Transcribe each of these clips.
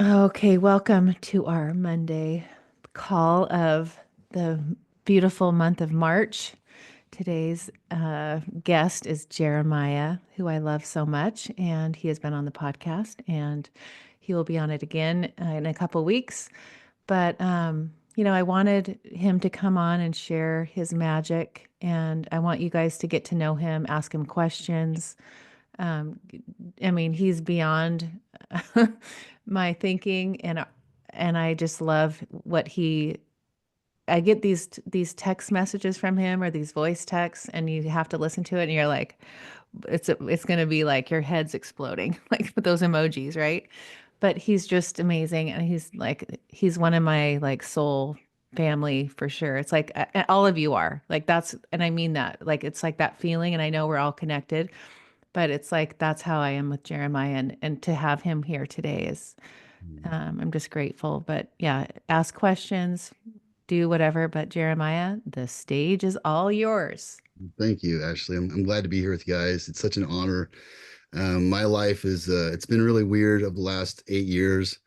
Okay, welcome to our Monday call of the beautiful month of March. Today's guest is Jeremiah, who I love so much, and he has been on the podcast, and he will be on it again in a couple weeks. But I wanted him to come on and share his magic, and I want you guys to get to know him, ask him questions. Um, I mean, he's beyond my thinking, and I just love what he. I get these text messages from him or these voice texts, and you have to listen to it, and you're like, it's going to be like your head's exploding, like with those emojis, right? But he's just amazing, and he's one of my like soul family for sure. It's like all of you are like that's, and I mean that. Like it's like that feeling, and I know we're all connected, but it's like that's how I am with Jeremiah, and to have him here today is I'm just grateful. But yeah, ask questions, do whatever. But Jeremiah, the stage is all yours. Thank you, Ashley. I'm glad to be here with you guys. It's such an honor. My life it's been really weird over the last 8 years.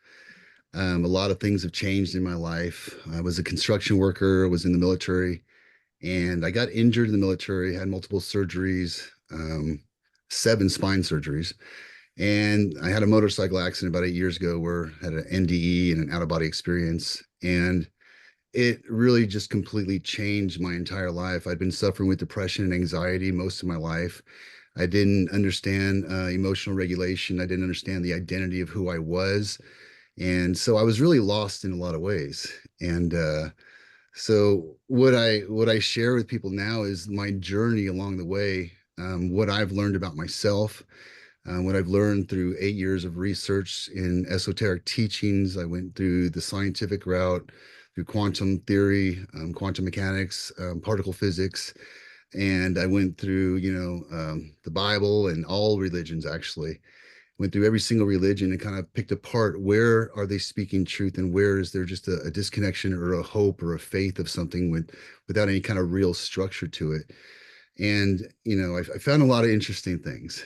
A lot of things have changed in my life. I was a construction worker, was in the military, and I got injured in the military, had multiple surgeries, 7 spine surgeries. And I had a motorcycle accident about 8 years ago where I had an NDE and an out of body experience. And it really just completely changed my entire life. I'd been suffering with depression and anxiety most of my life. I didn't understand emotional regulation. I didn't understand the identity of who I was. And so I was really lost in a lot of ways. And so what I share with people now is my journey along the way, what I've learned about myself, what I've learned through 8 years of research in esoteric teachings. I went through the scientific route, through quantum theory, quantum mechanics, particle physics, and I went through, the Bible and all religions actually. Went through every single religion and kind of picked apart where are they speaking truth and where is there just a disconnection or a hope or a faith of something without any kind of real structure to it. And I found a lot of interesting things,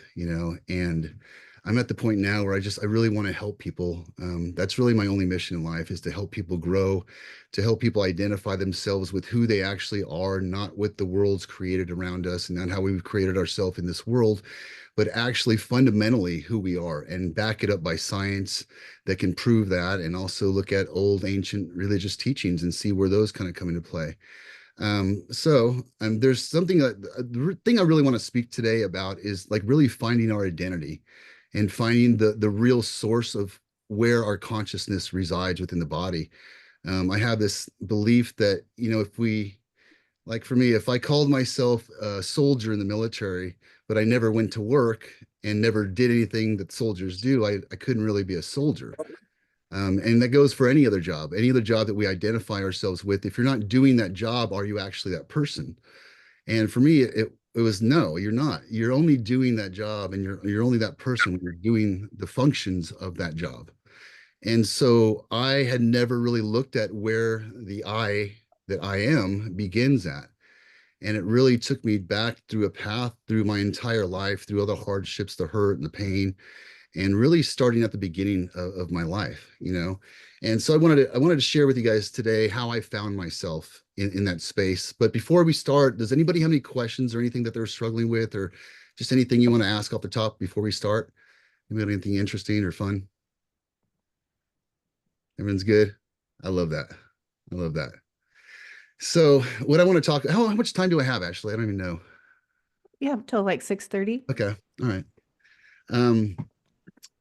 and I'm at the point now where I really want to help people. That's really my only mission in life, is to help people grow, to help people identify themselves with who they actually are, not what the world's created around us and not how we've created ourselves in this world, but actually fundamentally who we are, and back it up by science that can prove that, and also look at old ancient religious teachings and see where those kind of come into play. There's something the thing I really want to speak today about is like really finding our identity and finding the real source of where our consciousness resides within the body. I have this belief that, if we, like for me, if I called myself a soldier in the military, but I never went to work and never did anything that soldiers do, I couldn't really be a soldier. And that goes for any other job that we identify ourselves with. If you're not doing that job, are you actually that person? And for me, it was no, you're not. You're only doing that job, and you're only that person when you're doing the functions of that job. And so I had never really looked at where the I that I am begins at. And it really took me back through a path through my entire life, through all the hardships, the hurt and the pain, and really starting at the beginning of my life. And so I wanted to share with you guys today how I found myself in that space. But before we start, does anybody have any questions or anything that they're struggling with, or just anything you want to ask off the top before we start? Anybody have anything interesting or fun? Everyone's good. I love that. I love that. So what I want to talk, how much time do I have, actually? I don't even know. Yeah, till like 6:30. Okay. All right. Um,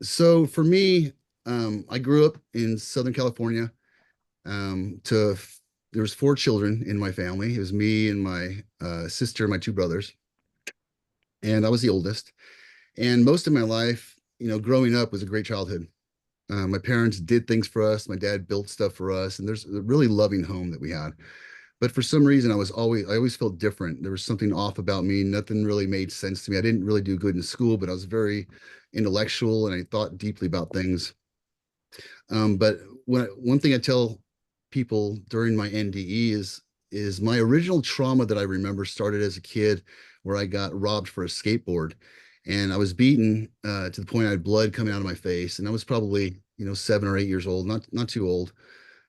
so for me, I grew up in Southern California. To There was 4 children in my family. It was me and my sister, and my 2 brothers, and I was the oldest. And most of my life, growing up was a great childhood. My parents did things for us. My dad built stuff for us, and there's a really loving home that we had. But for some reason, I always felt different. There was something off about me. Nothing really made sense to me. I didn't really do good in school, but I was very intellectual and I thought deeply about things. But one thing I tell people during my NDE is my original trauma that I remember started as a kid, where I got robbed for a skateboard, and I was beaten to the point I had blood coming out of my face, and I was probably 7 or 8 years old, not too old.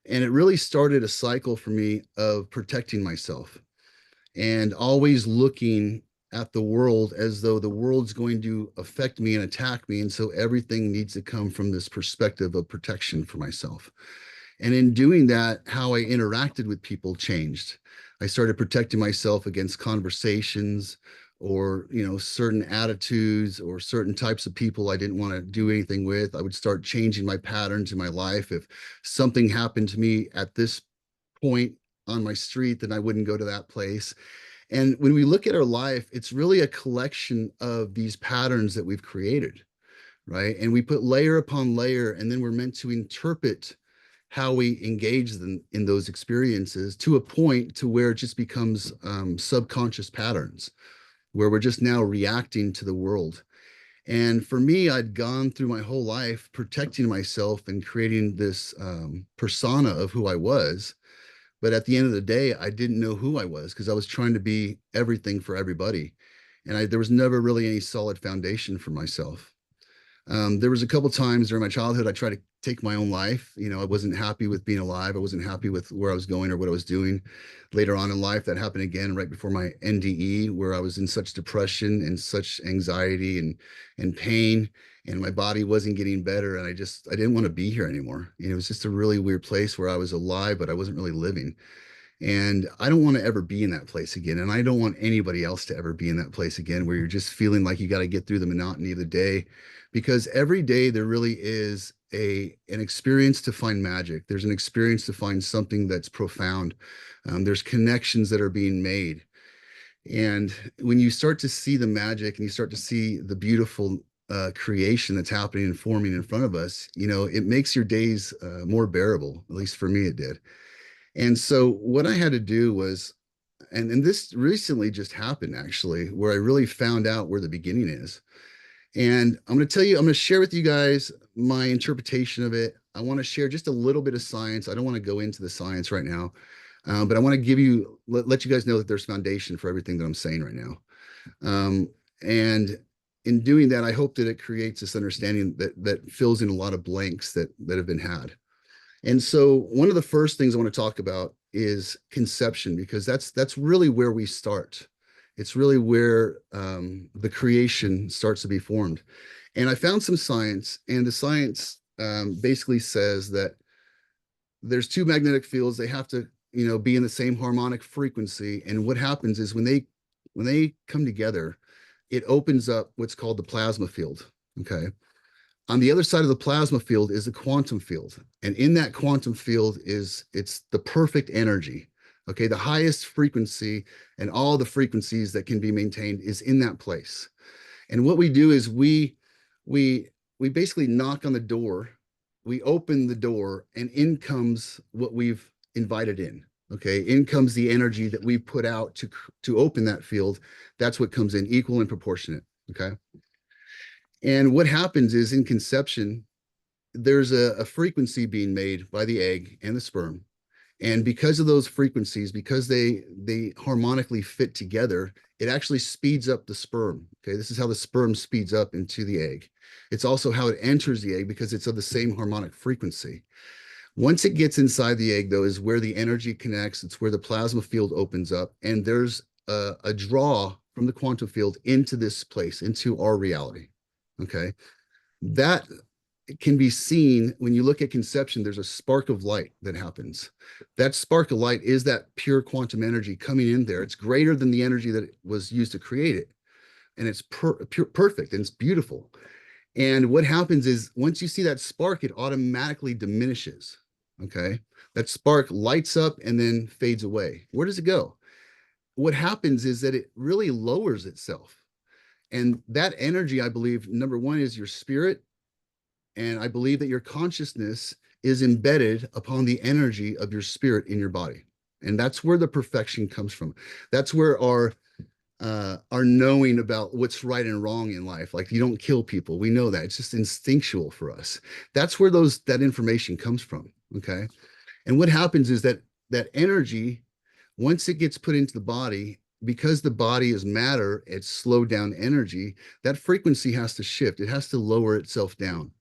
And it really started a cycle for me of protecting myself and always looking at the world as though the world's going to affect me and attack me. And so everything needs to come from this perspective of protection for myself. And in doing that, how I interacted with people changed. I started protecting myself against conversations or, certain attitudes or certain types of people I didn't want to do anything with. I would start changing my patterns in my life. If something happened to me at this point on my street, then I wouldn't go to that place. And when we look at our life, it's really a collection of these patterns that we've created, right? And we put layer upon layer, and then we're meant to interpret how we engage in those experiences to a point to where it just becomes subconscious patterns, where we're just now reacting to the world. And for me, I'd gone through my whole life protecting myself and creating this persona of who I was. But at the end of the day, I didn't know who I was because I was trying to be everything for everybody. And there was never really any solid foundation for myself. There was a couple times during my childhood I tried to take my own life. I wasn't happy with being alive. I wasn't happy with where I was going or what I was doing. Later on in life, that happened again right before my NDE, where I was in such depression and such anxiety and pain, and my body wasn't getting better, and I didn't want to be here anymore. It was just a really weird place where I was alive, but I wasn't really living. And I don't want to ever be in that place again. And I don't want anybody else to ever be in that place again where you're just feeling like you got to get through the monotony of the day. Because every day there really is an experience to find magic. There's an experience to find something that's profound. There's connections that are being made. And when you start to see the magic and you start to see the beautiful creation that's happening and forming in front of us, it makes your days more bearable. At least for me, it did. And so what I had to do was, and this recently just happened actually, where I really found out where the beginning is. And I'm going to share with you guys my interpretation of it. I want to share just a little bit of science. I don't want to go into the science right now, but I want to let you guys know that there's foundation for everything that I'm saying right now. And in doing that, I hope that it creates this understanding that fills in a lot of blanks that have been had. And so one of the first things I want to talk about is conception, because that's really where we start. It's really where the creation starts to be formed. And I found some science, and the science basically says that there's two magnetic fields. They have to, be in the same harmonic frequency. And what happens is when they come together, it opens up what's called the plasma field. Okay. On the other side of the plasma field is the quantum field. And in that quantum field it's the perfect energy. Okay. The highest frequency and all the frequencies that can be maintained is in that place. And what we do is we basically knock on the door, we open the door, and in comes what we've invited in. Okay. In comes the energy that we put out to open that field. That's what comes in, equal and proportionate. Okay. And what happens is in conception, there's a frequency being made by the egg and the sperm. And because of those frequencies, because they harmonically fit together, it actually speeds up the sperm. Okay, this is how the sperm speeds up into the egg. It's also how it enters the egg because it's of the same harmonic frequency. Once it gets inside the egg, though, is where the energy connects. It's where the plasma field opens up, and there's a draw from the quantum field into this place, into our reality. Okay, that can be seen when you look at conception. There's a spark of light that happens. That spark of light is that pure quantum energy coming in there. It's greater than the energy that was used to create it, and it's perfect and it's beautiful. And what happens is once you see that spark, it automatically diminishes. Okay, that spark lights up and then fades away. Where does it go? What happens is that it really lowers itself. And that energy, I believe, number one, is your spirit. And I believe that your consciousness is embedded upon the energy of your spirit in your body. And that's where the perfection comes from. That's where our knowing about what's right and wrong in life. Like, you don't kill people. We know that. It's just instinctual for us. That's where that information comes from. Okay. And what happens is that energy, once it gets put into the body, because the body is matter, it's slowed down energy, that frequency has to shift. It has to lower itself down.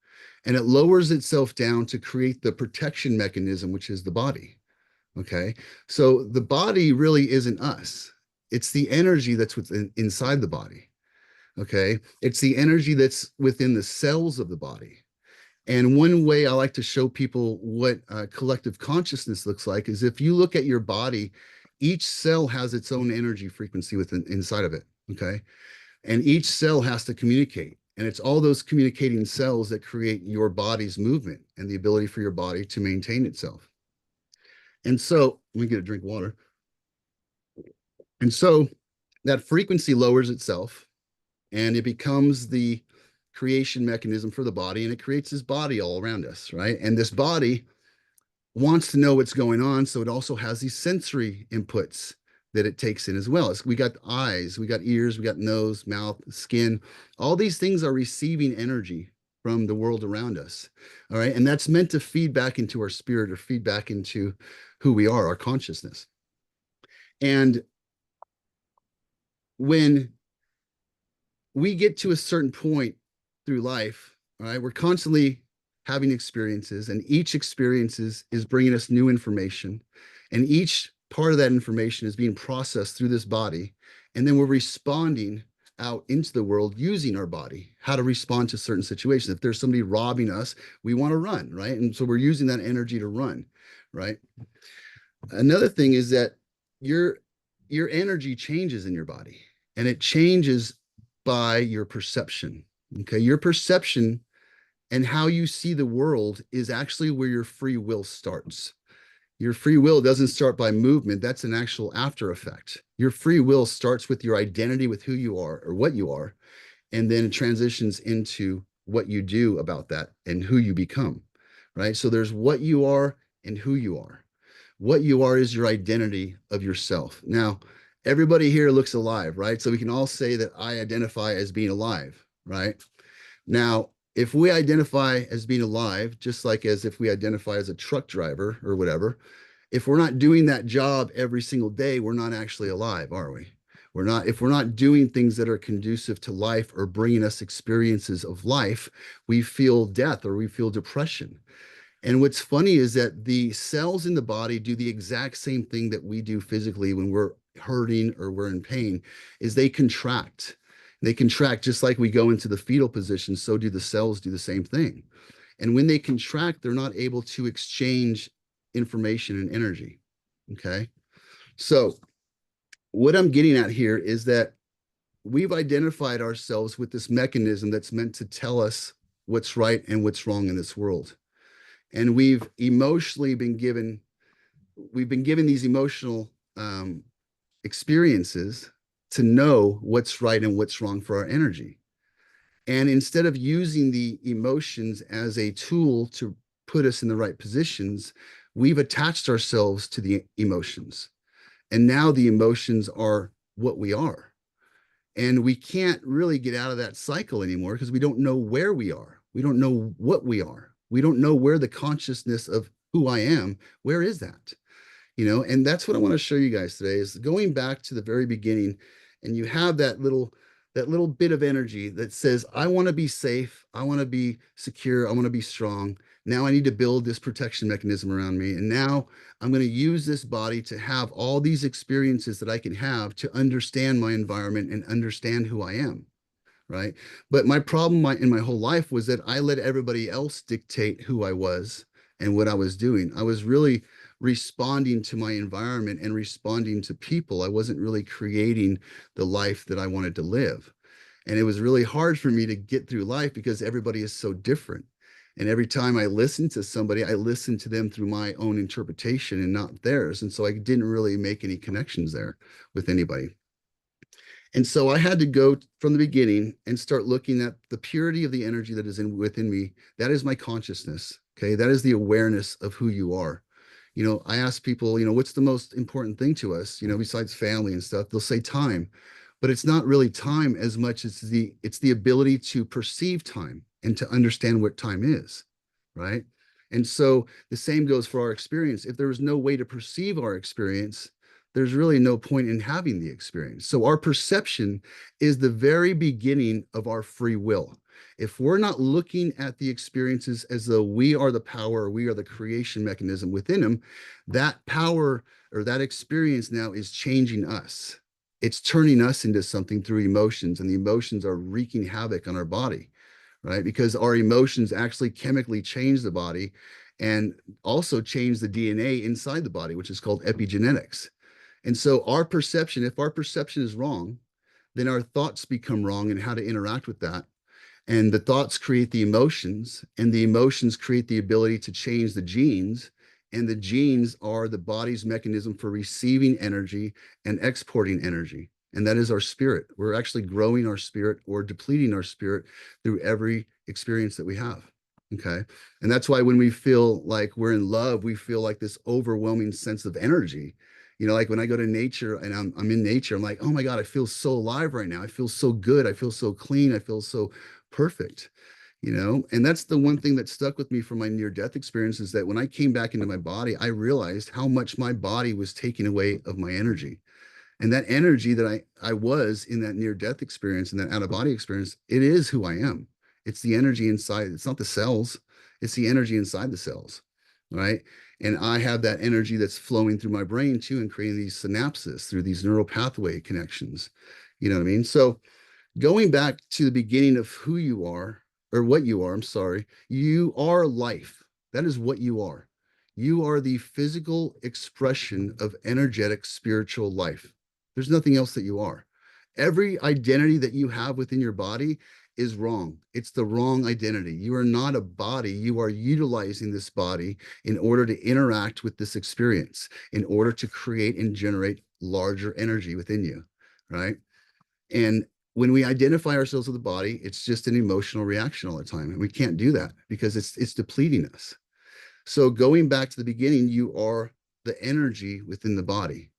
and it lowers itself down to create the protection mechanism, which is the body. Okay. So the body really isn't us. It's the energy that's within inside the body. Okay. It's the energy that's within the cells of the body. And one way I like to show people what collective consciousness looks like is if you look at your body, each cell has its own energy frequency within inside of it. Okay. And each cell has to communicate. And it's all those communicating cells that create your body's movement and the ability for your body to maintain itself. And so, let me get a drink of water. And so that frequency lowers itself and it becomes the creation mechanism for the body, and it creates this body all around us, right? And this body wants to know what's going on, so it also has these sensory inputs that it takes in as well. We got eyes, we got ears, we got nose, mouth, skin. All these things are receiving energy from the world around us. All right. And that's meant to feed back into our spirit or feed back into who we are, our consciousness. And when we get to a certain point through life, all right, we're constantly having experiences, and each experiences is bringing us new information, and each part of that information is being processed through this body, and then we're responding out into the world using our body, how to respond to certain situations. If there's somebody robbing us, we want to run, right? And so we're using that energy to run, right? Another thing is that your your energy changes in your body, and it changes by your perception. Okay, your perception and how you see the world is actually where your free will starts. Your free will doesn't start by movement. That's an actual after effect. Your free will starts with your identity with who you are or what you are, and then it transitions into what you do about that and who you become, right? So there's what you are and who you are. What you are is your identity of yourself. Now, everybody here looks alive, right? So we can all say that I identify as being alive, right? Now, if we identify as being alive, just like as if we identify as a truck driver or whatever, if we're not doing that job every single day, we're not actually alive, are we? We're not, if we're not doing things that are conducive to life or bringing us experiences of life, we feel death or we feel depression. And what's funny is that the cells in the body do the exact same thing that we do physically when we're hurting or we're in pain, is they contract. They contract just like we go into the fetal position, so do the cells do the same thing. And when they contract, they're not able to exchange information and energy. Okay. So what I'm getting at here is that we've identified ourselves with this mechanism that's meant to tell us what's right and what's wrong in this world. And we've been given these emotional experiences to know what's right and what's wrong for our energy. And instead of using the emotions as a tool to put us in the right positions, we've attached ourselves to the emotions. And now the emotions are what we are. And we can't really get out of that cycle anymore because we don't know where we are. We don't know what we are. We don't know where the consciousness of who I am, where is that? And that's what I want to show you guys today is going back to the very beginning, and you have that little bit of energy that says, I want to be safe, I want to be secure, I want to be strong. Now I need to build this protection mechanism around me, and now I'm going to use this body to have all these experiences that I can have to understand my environment and understand who I am, right? But my problem in my whole life was that I let everybody else dictate who I was and what I was doing. I was really responding to my environment and responding to people. I wasn't really creating the life that I wanted to live. And it was really hard for me to get through life because everybody is so different. And every time I listened to somebody, I listened to them through my own interpretation and not theirs. And so I didn't really make any connections there with anybody. And so I had to go from the beginning and start looking at the purity of the energy that is within me. That is my consciousness. Okay. That is the awareness of who you are. I ask people, what's the most important thing to us, besides family and stuff? They'll say time, but it's not really time as much as it's the ability to perceive time and to understand what time is, right? And so the same goes for our experience. If there was no way to perceive our experience, there's really no point in having the experience. So our perception is the very beginning of our free will. If we're not looking at the experiences as though we are the power, we are the creation mechanism within them, that power or that experience now is changing us. It's turning us into something through emotions, and the emotions are wreaking havoc on our body, right? Because our emotions actually chemically change the body and also change the DNA inside the body, which is called epigenetics. And so our perception, if our perception is wrong, then our thoughts become wrong and how to interact with that. And the thoughts create the emotions, and the emotions create the ability to change the genes. And the genes are the body's mechanism for receiving energy and exporting energy. And that is our spirit. We're actually growing our spirit or depleting our spirit through every experience that we have. Okay. And that's why when we feel like we're in love, we feel like this overwhelming sense of energy. Like when I go to nature and I'm in nature, I'm like, oh my God, I feel so alive right now. I feel so good. I feel so clean. I feel so perfect. And that's the one thing that stuck with me from my near death experience, is that when I came back into my body, I realized how much my body was taking away of my energy. And that energy that I was in that near death experience and that out of body experience, it is who I am. It's the energy inside. It's not the cells, it's the energy inside the cells. Right. And I have that energy that's flowing through my brain too, and creating these synapses through these neural pathway connections. You know what I mean? So going back to the beginning of who you are, or what you are, I'm sorry, you are life. That is what you are. You are the physical expression of energetic spiritual life. There's nothing else that you are. Every identity that you have within your body is wrong. It's the wrong identity. You are not a body. You are utilizing this body in order to interact with this experience, in order to create and generate larger energy within you, right? And when we identify ourselves with the body, it's just an emotional reaction all the time. And we can't do that because it's depleting us. So going back to the beginning, you are the energy within the body.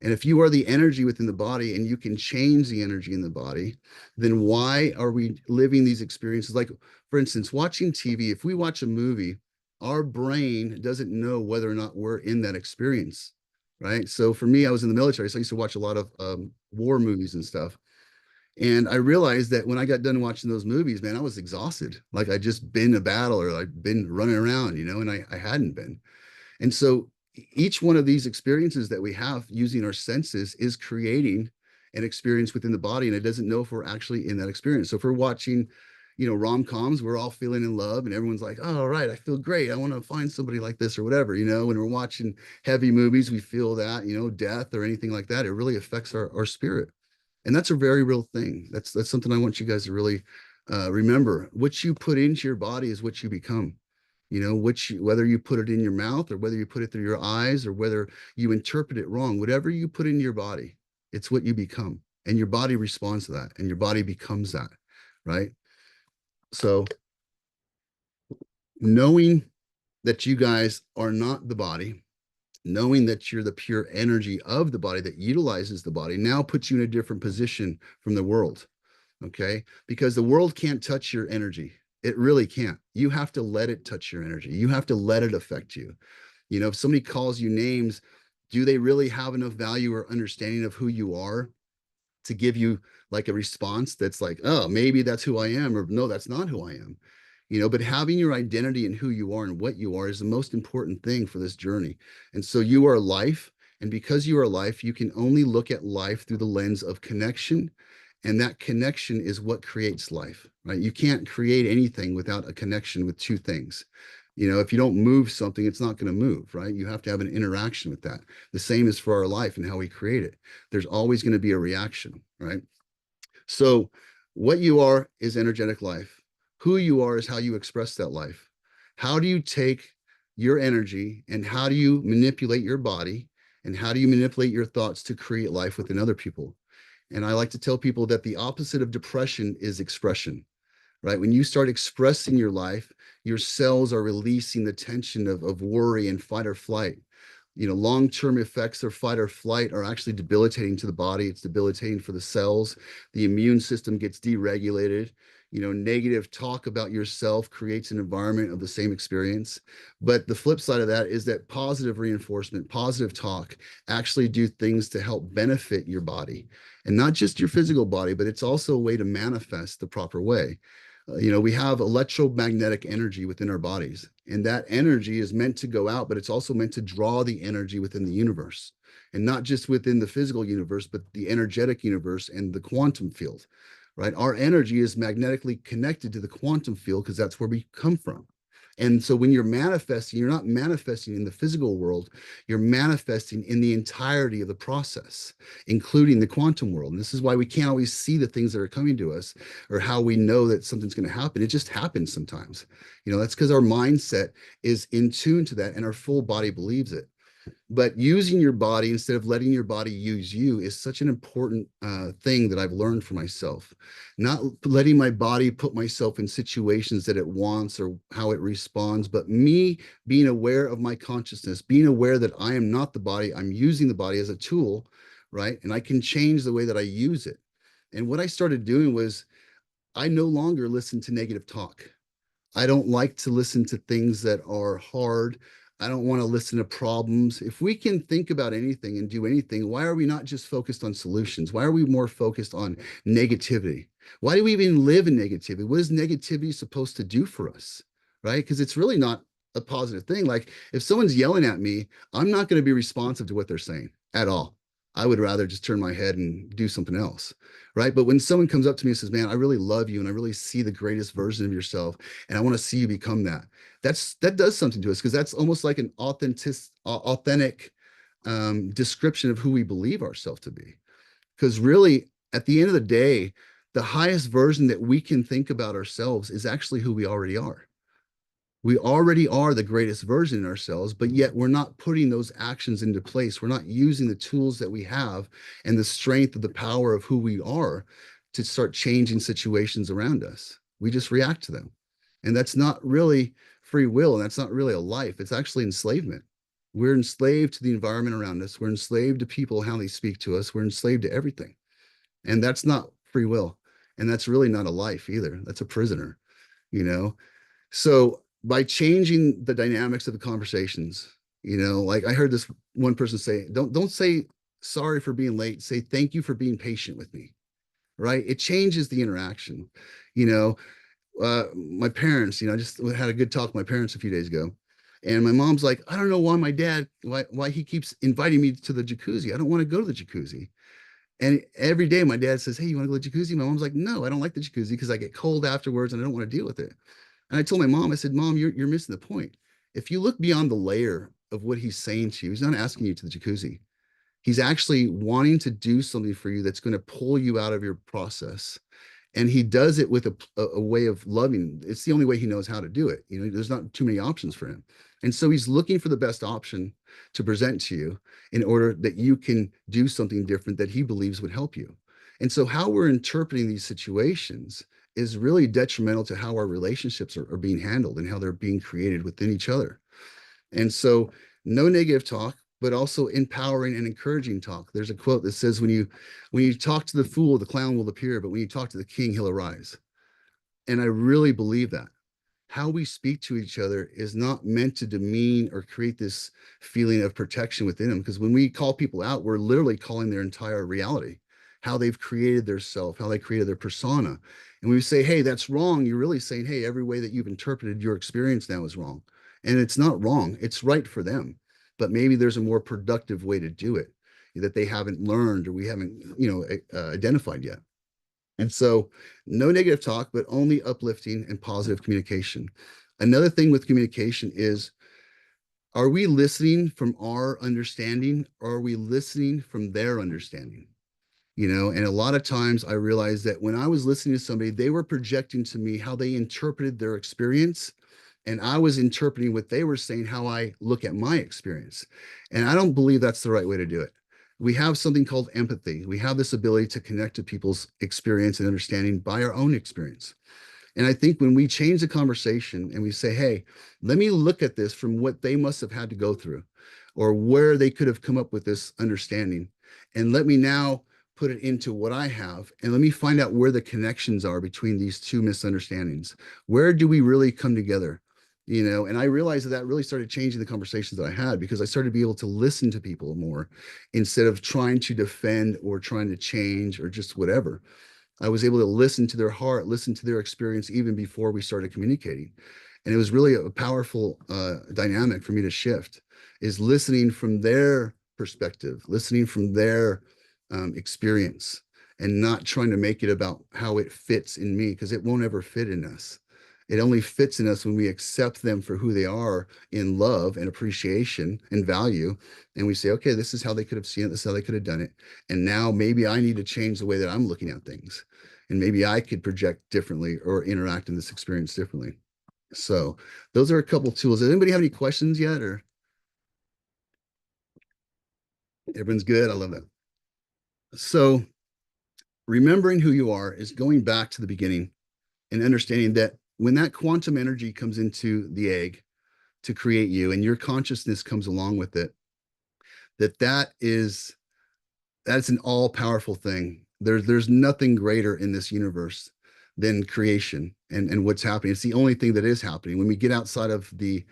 And if you are the energy within the body and you can change the energy in the body, then why are we living these experiences? Like, for instance, watching TV, if we watch a movie, our brain doesn't know whether or not we're in that experience, right? So for me, I was in the military, so I used to watch a lot of war movies and stuff. And I realized that when I got done watching those movies, man, I was exhausted. Like I'd just been a battle, or I'd been running around, and I hadn't been. And so each one of these experiences that we have using our senses is creating an experience within the body, and it doesn't know if we're actually in that experience. So if we're watching, rom-coms, we're all feeling in love and everyone's like, oh, all right, I feel great. I want to find somebody like this or whatever. When we're watching heavy movies, we feel that, death or anything like that. It really affects our spirit. And that's a very real thing. That's something I want you guys to really remember. What you put into your body is what you become. Whether you put it in your mouth or whether you put it through your eyes or whether you interpret it wrong, whatever you put in your body, it's what you become. And your body responds to that, and your body becomes that, right? So knowing that you guys are not the body, knowing that you're the pure energy of the body that utilizes the body, now puts you in a different position from the world. Okay. Because the world can't touch your energy. It really can't. You have to let it touch your energy. You have to let it affect you. If somebody calls you names, do they really have enough value or understanding of who you are to give you like a response that's like, oh, maybe that's who I am, or no, that's not who I am. But having your identity and who you are and what you are is the most important thing for this journey. And so you are life. And because you are life, you can only look at life through the lens of connection. And that connection is what creates life, right? You can't create anything without a connection with two things. If you don't move something, it's not going to move, right? You have to have an interaction with that. The same is for our life and how we create it. There's always going to be a reaction, right? So what you are is energetic life. Who you are is how you express that life. How do you take your energy and how do you manipulate your body and how do you manipulate your thoughts to create life within other people? And I like to tell people that the opposite of depression is expression, right? When you start expressing your life, your cells are releasing the tension of worry and fight or flight. Long-term effects of fight or flight are actually debilitating to the body. It's debilitating for the cells. The immune system gets deregulated. Negative talk about yourself creates an environment of the same experience. But the flip side of that is that positive reinforcement, positive talk actually do things to help benefit your body, and not just your physical body, but it's also a way to manifest the proper way. We have electromagnetic energy within our bodies, and that energy is meant to go out, but it's also meant to draw the energy within the universe, and not just within the physical universe, but the energetic universe and the quantum field, right? Our energy is magnetically connected to the quantum field because that's where we come from. And so when you're manifesting, you're not manifesting in the physical world, you're manifesting in the entirety of the process, including the quantum world. And this is why we can't always see the things that are coming to us or how we know that something's going to happen. It just happens sometimes. That's because our mindset is in tune to that and our full body believes it. But using your body instead of letting your body use you is such an important thing that I've learned for myself. Not letting my body put myself in situations that it wants or how it responds, but me being aware of my consciousness, being aware that I am not the body, I'm using the body as a tool, right? And I can change the way that I use it. And what I started doing was I no longer listen to negative talk. I don't like to listen to things that are hard. I don't want to listen to problems. If we can think about anything and do anything, why are we not just focused on solutions? Why are we more focused on negativity? Why do we even live in negativity? What is negativity supposed to do for us? Right? Because it's really not a positive thing. Like if someone's yelling at me, I'm not going to be responsive to what they're saying at all. I would rather just turn my head and do something else. Right. But when someone comes up to me and says, man, I really love you and I really see the greatest version of yourself and I want to see you become that. That does something to us because that's almost like an authentic description of who we believe ourselves to be. Because really, at the end of the day, the highest version that we can think about ourselves is actually who we already are. We already are the greatest version in ourselves, but yet we're not putting those actions into place. We're not using the tools that we have and the strength of the power of who we are to start changing situations around us. We just react to them. And that's not really free will. And that's not really a life. It's actually enslavement. We're enslaved to the environment around us. We're enslaved to people, how they speak to us. We're enslaved to everything. And that's not free will. And that's really not a life either. That's a prisoner, you know? So by changing the dynamics of the conversations, like I heard this one person say, don't say sorry for being late. Say thank you for being patient with me. Right? It changes the interaction. You know, my parents, I just had a good talk with my parents a few days ago. And my mom's like, I don't know why my dad, why he keeps inviting me to the jacuzzi. I don't want to go to the jacuzzi. And every day my dad says, hey, you want to go to the jacuzzi? My mom's like, no, I don't like the jacuzzi because I get cold afterwards and I don't want to deal with it. And I told my mom, I said, Mom, you're missing the point. If you look beyond the layer of what he's saying to you, he's not asking you to the jacuzzi. He's actually wanting to do something for you that's going to pull you out of your process. And he does it with a way of loving. It's the only way he knows how to do it. There's not too many options for him. And so he's looking for the best option to present to you in order that you can do something different that he believes would help you. And so how we're interpreting these situations is really detrimental to how our relationships are being handled and how they're being created within each other. And so no negative talk, but also empowering and encouraging talk. There's a quote that says, when you talk to the fool, the clown will appear, but when you talk to the king, he'll arise. And I really believe that. How we speak to each other is not meant to demean or create this feeling of protection within them. Because when we call people out, we're literally calling their entire reality, how they've created their self, how they created their persona. And when we say, hey, that's wrong, you're really saying, hey, every way that you've interpreted your experience now is wrong. And it's not wrong, it's right for them. But maybe there's a more productive way to do it that they haven't learned or we haven't, identified yet. And so, no negative talk, but only uplifting and positive communication. Another thing with communication is, are we listening from our understanding or are we listening from their understanding? And a lot of times I realized that when I was listening to somebody, they were projecting to me how they interpreted their experience. And I was interpreting what they were saying, how I look at my experience. And I don't believe that's the right way to do it. We have something called empathy. We have this ability to connect to people's experience and understanding by our own experience. And I think when we change the conversation and we say, hey, let me look at this from what they must have had to go through or where they could have come up with this understanding. And let me now put it into what I have. And let me find out where the connections are between these two misunderstandings. Where do we really come together? And I realized that really started changing the conversations that I had because I started to be able to listen to people more instead of trying to defend or trying to change or just whatever. I was able to listen to their heart, listen to their experience even before we started communicating. And it was really a powerful dynamic for me to shift, is listening from their perspective, listening from their experience, and not trying to make it about how it fits in me, because it won't ever fit in us. It only fits in us when we accept them for who they are in love and appreciation and value. And we say, okay, this is how they could have seen it. This is how they could have done it. And now maybe I need to change the way that I'm looking at things. And maybe I could project differently or interact in this experience differently. So those are a couple tools. Does anybody have any questions yet? Or everyone's good? I love that. So remembering who you are is going back to the beginning and understanding that when that quantum energy comes into the egg to create you and your consciousness comes along with it, that's an all powerful thing. There's nothing greater in this universe than creation and what's happening. It's the only thing that is happening. When we get outside of the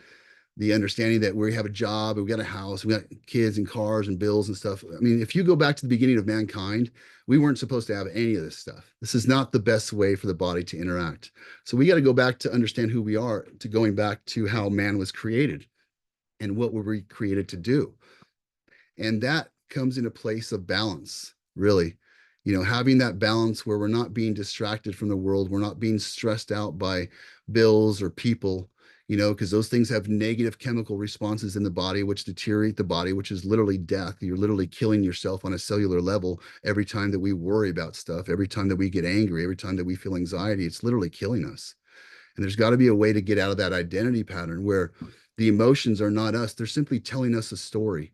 understanding that we have a job, we got a house, we got kids and cars and bills and stuff. I mean, if you go back to the beginning of mankind, we weren't supposed to have any of this stuff. This is not the best way for the body to interact. So we got to go back to understand who we are, to going back to how man was created and what were we created to do. And that comes in a place of balance, really. Having that balance where we're not being distracted from the world, we're not being stressed out by bills or people, because those things have negative chemical responses in the body, which deteriorate the body, which is literally death. You're literally killing yourself on a cellular level every time that we worry about stuff, every time that we get angry, every time that we feel anxiety. It's literally killing us. And there's got to be a way to get out of that identity pattern where the emotions are not us. They're simply telling us a story.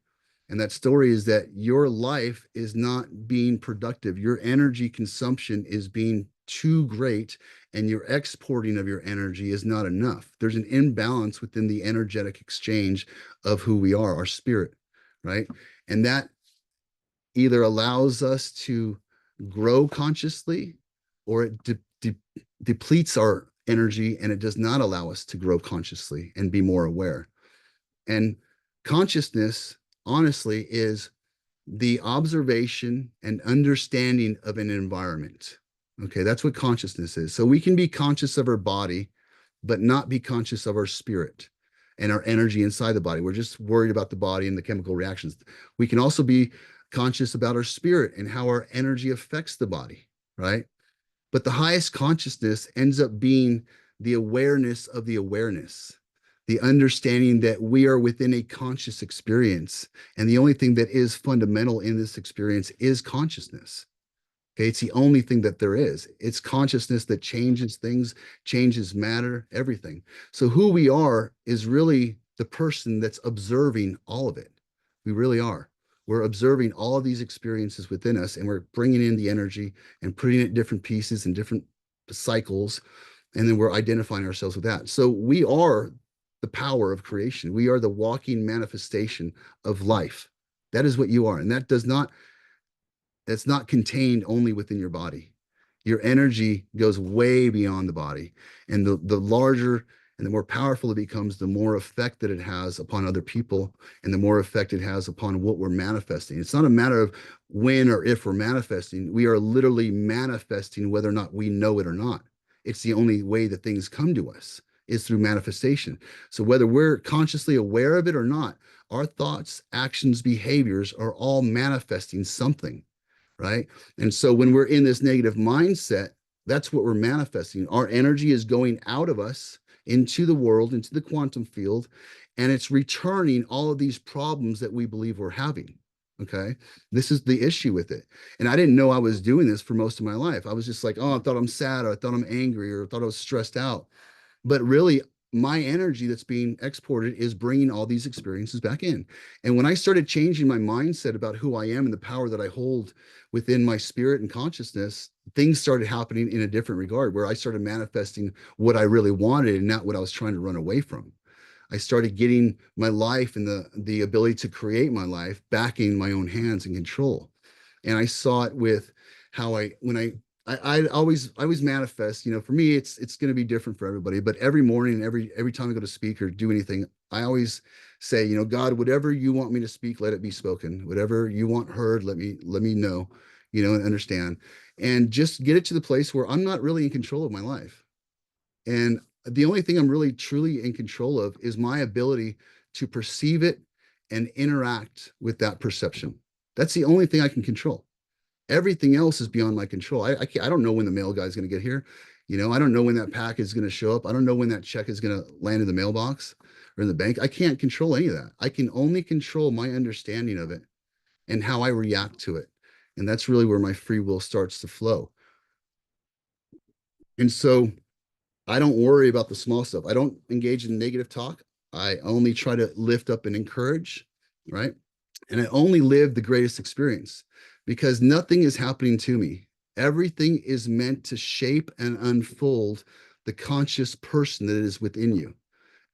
And that story is that your life is not being productive. Your energy consumption is being too great, and your exporting of your energy is not enough. There's an imbalance within the energetic exchange of who we are, our spirit, right? And that either allows us to grow consciously, or it depletes our energy and it does not allow us to grow consciously and be more aware. And consciousness, honestly, is the observation and understanding of an environment. Okay, that's what consciousness is. So we can be conscious of our body, but not be conscious of our spirit and our energy inside the body. We're just worried about the body and the chemical reactions. We can also be conscious about our spirit and how our energy affects the body, right? But the highest consciousness ends up being the awareness of the awareness, the understanding that we are within a conscious experience. And the only thing that is fundamental in this experience is consciousness. Okay, it's the only thing that there is. It's consciousness that changes things, changes matter, everything. So who we are is really the person that's observing all of it. We really are. We're observing all of these experiences within us, and we're bringing in the energy and putting it in different pieces and different cycles, and then we're identifying ourselves with that. So we are the power of creation. We are the walking manifestation of life. That is what you are, and that's not contained only within your body. Your energy goes way beyond the body. And the larger and the more powerful it becomes, the more effect that it has upon other people and the more effect it has upon what we're manifesting. It's not a matter of when or if we're manifesting. We are literally manifesting whether or not we know it or not. It's the only way that things come to us is through manifestation. So whether we're consciously aware of it or not, our thoughts, actions, behaviors are all manifesting something, right? And so when we're in this negative mindset, that's what we're manifesting. Our energy is going out of us into the world, into the quantum field, and it's returning all of these problems that we believe we're having. Okay. This is the issue with it. And I didn't know I was doing this for most of my life. I was just like, oh, I thought I'm sad, or I thought I'm angry, or I thought I was stressed out. But really, my energy that's being exported is bringing all these experiences back in. And when I started changing my mindset about who I am and the power that I hold within my spirit and consciousness, things started happening in a different regard, where I started manifesting what I really wanted and not what I was trying to run away from. I started getting my life and the ability to create my life back in my own hands and control. And I saw it with how I always manifest. For me, it's going to be different for everybody. But every morning and every time I go to speak or do anything, I always say, God, whatever you want me to speak, let it be spoken. Whatever you want heard, let me know, and understand. and just get it to the place where I'm not really in control of my life. And the only thing I'm really truly in control of is my ability to perceive it and interact with that perception. That's the only thing I can control. Everything else is beyond my control. I don't know when the mail guy is going to get here. I don't know when that package is going to show up. I don't know when that check is going to land in the mailbox or in the bank. I can't control any of that. I can only control my understanding of it and how I react to it. And that's really where my free will starts to flow. And so I don't worry about the small stuff. I don't engage in negative talk. I only try to lift up and encourage, right? And I only live the greatest experience because nothing is happening to me. Everything is meant to shape and unfold the conscious person that is within you.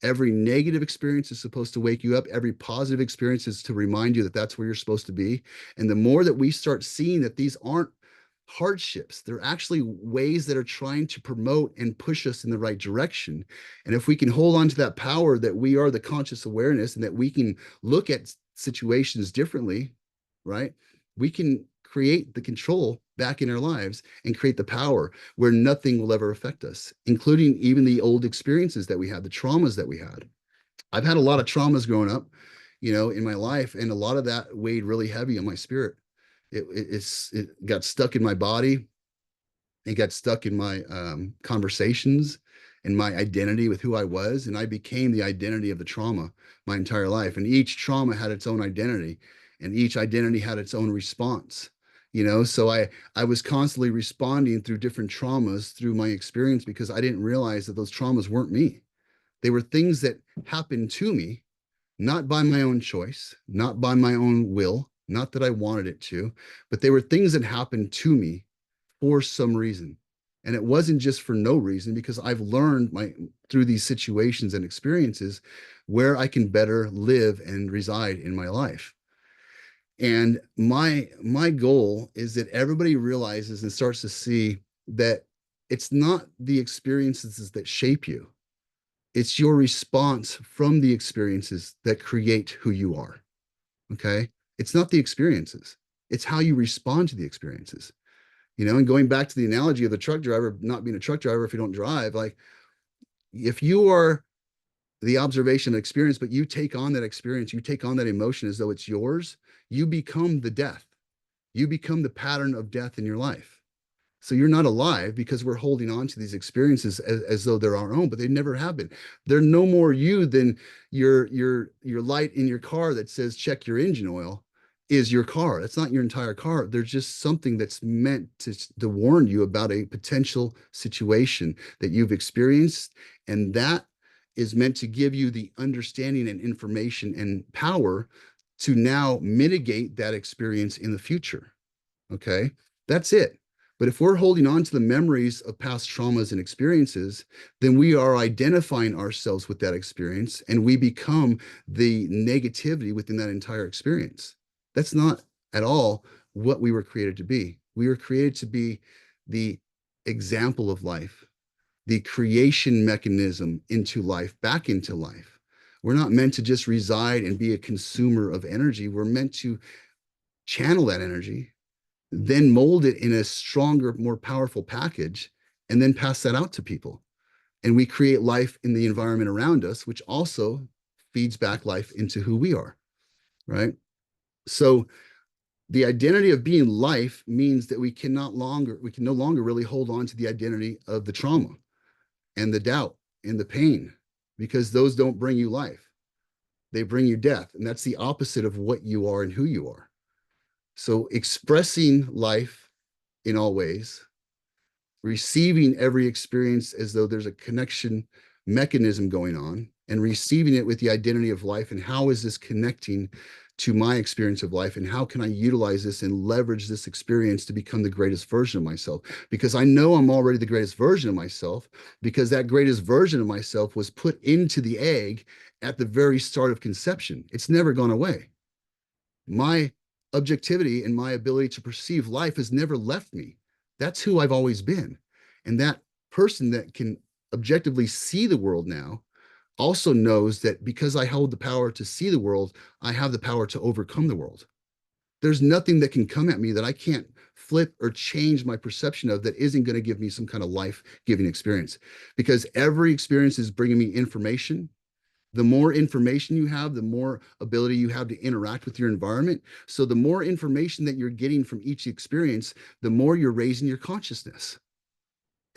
Every negative experience is supposed to wake you up. Every positive experience is to remind you that that's where you're supposed to be. And the more that we start seeing that these aren't hardships, they're actually ways that are trying to promote and push us in the right direction. And if we can hold on to that power that we are the conscious awareness and that we can look at situations differently, right? We can create the control back in our lives and create the power where nothing will ever affect us, including even the old experiences that we had, the traumas that we had. I've had a lot of traumas growing up, in my life, and a lot of that weighed really heavy on my spirit. It got stuck in my body. It got stuck in my conversations and my identity with who I was. And I became the identity of the trauma my entire life. And each trauma had its own identity, and each identity had its own response. So I was constantly responding through different traumas through my experience because I didn't realize that those traumas weren't me. They were things that happened to me, not by my own choice, not by my own will, not that I wanted it to, but they were things that happened to me for some reason. And it wasn't just for no reason, because I've learned through these situations and experiences where I can better live and reside in my life. And my goal is that everybody realizes and starts to see that it's not the experiences that shape you. It's your response from the experiences that create who you are. Okay. It's not the experiences, it's how you respond to the experiences. And going back to the analogy of the truck driver not being a truck driver if you don't drive, like if you are the observation and experience, but you take on that experience, you take on that emotion as though it's yours, you become the death. You become the pattern of death in your life. So you're not alive because we're holding on to these experiences as though they're our own, but they never have been. They're no more you than your light in your car that says check your engine oil is your car. That's not your entire car. There's just something that's meant to warn you about a potential situation that you've experienced. And that is meant to give you the understanding and information and power to now mitigate that experience in the future. Okay. That's it. But if we're holding on to the memories of past traumas and experiences, then we are identifying ourselves with that experience and we become the negativity within that entire experience. That's not at all what we were created to be. We were created to be the example of life, the creation mechanism into life, back into life. We're not meant to just reside and be a consumer of energy. We're meant to channel that energy, then mold it in a stronger, more powerful package, and then pass that out to people. And we create life in the environment around us, which also feeds back life into who we are, right? So the identity of being life means that we can no longer really hold on to the identity of the trauma and the doubt and the pain, because those don't bring you life. They bring you death. And that's the opposite of what you are and who you are. So expressing life in all ways, receiving every experience as though there's a connection mechanism going on, and receiving it with the identity of life. And how is this connecting to my experience of life? And how can I utilize this and leverage this experience to become the greatest version of myself? Because I know I'm already the greatest version of myself, because that greatest version of myself was put into the egg at the very start of conception. It's never gone away. My objectivity and my ability to perceive life has never left me. That's who I've always been. And that person that can objectively see the world now also knows that because I hold the power to see the world, I have the power to overcome the world. There's nothing that can come at me that I can't flip or change my perception of that isn't going to give me some kind of life-giving experience. Because every experience is bringing me information. The more information you have, the more ability you have to interact with your environment. So the more information that you're getting from each experience, the more you're raising your consciousness.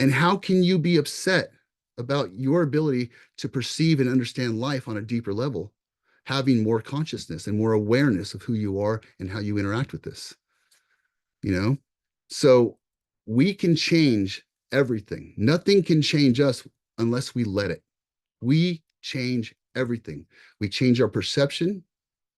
And how can you be upset about your ability to perceive and understand life on a deeper level, having more consciousness and more awareness of who you are and how you interact with this? You know? So we can change everything. Nothing can change us unless we let it. We change everything. We change our perception,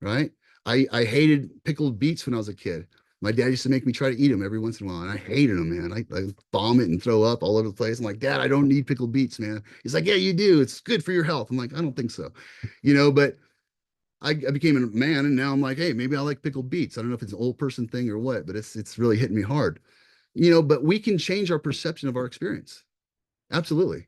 right? I hated pickled beets when I was a kid. My dad used to make me try to eat them every once in a while, and I hated them, man. I vomit and throw up all over the place. I'm like, Dad, I don't need pickled beets, man. He's like, Yeah, you do. It's good for your health. I'm like, I don't think so, but I became a man, and now I'm like, hey, maybe I like pickled beets. I don't know if it's an old person thing or what, but it's really hitting me hard, But we can change our perception of our experience. Absolutely,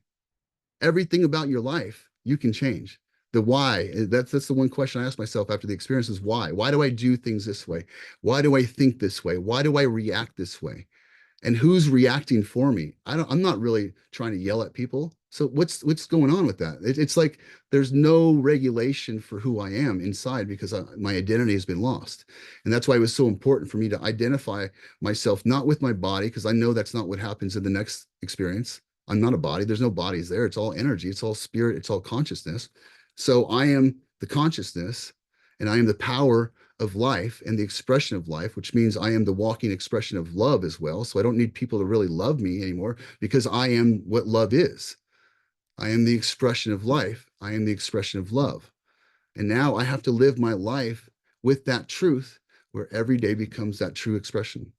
everything about your life you can change. The why, that's the one question I ask myself after the experience is why do I do things this way? Why do I think this way? Why do I react this way? And who's reacting for me? I'm not really trying to yell at people. So what's going on with that? It's like there's no regulation for who I am inside because my identity has been lost. And that's why it was so important for me to identify myself not with my body, because I know that's not what happens in the next experience. I'm not a body. There's no bodies there. It's all energy. It's all spirit. It's all consciousness. So I am the consciousness, and I am the power of life and the expression of life, which means I am the walking expression of love as well. So I don't need people to really love me anymore because I am what love is. I am the expression of life. I am the expression of love. And now I have to live my life with that truth where every day becomes that true expression.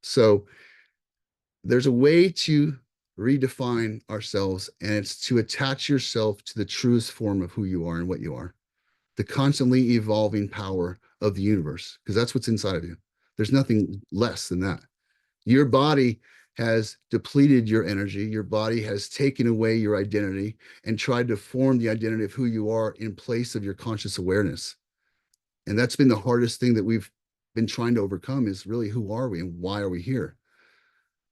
So there's a way to redefine ourselves, and it's to attach yourself to the truest form of who you are and what you are, the constantly evolving power of the universe, because that's what's inside of you. There's nothing less than that. Your body has depleted your energy. Your body has taken away your identity and tried to form the identity of who you are in place of your conscious awareness. And that's been the hardest thing that we've been trying to overcome is really who are we and why are we here?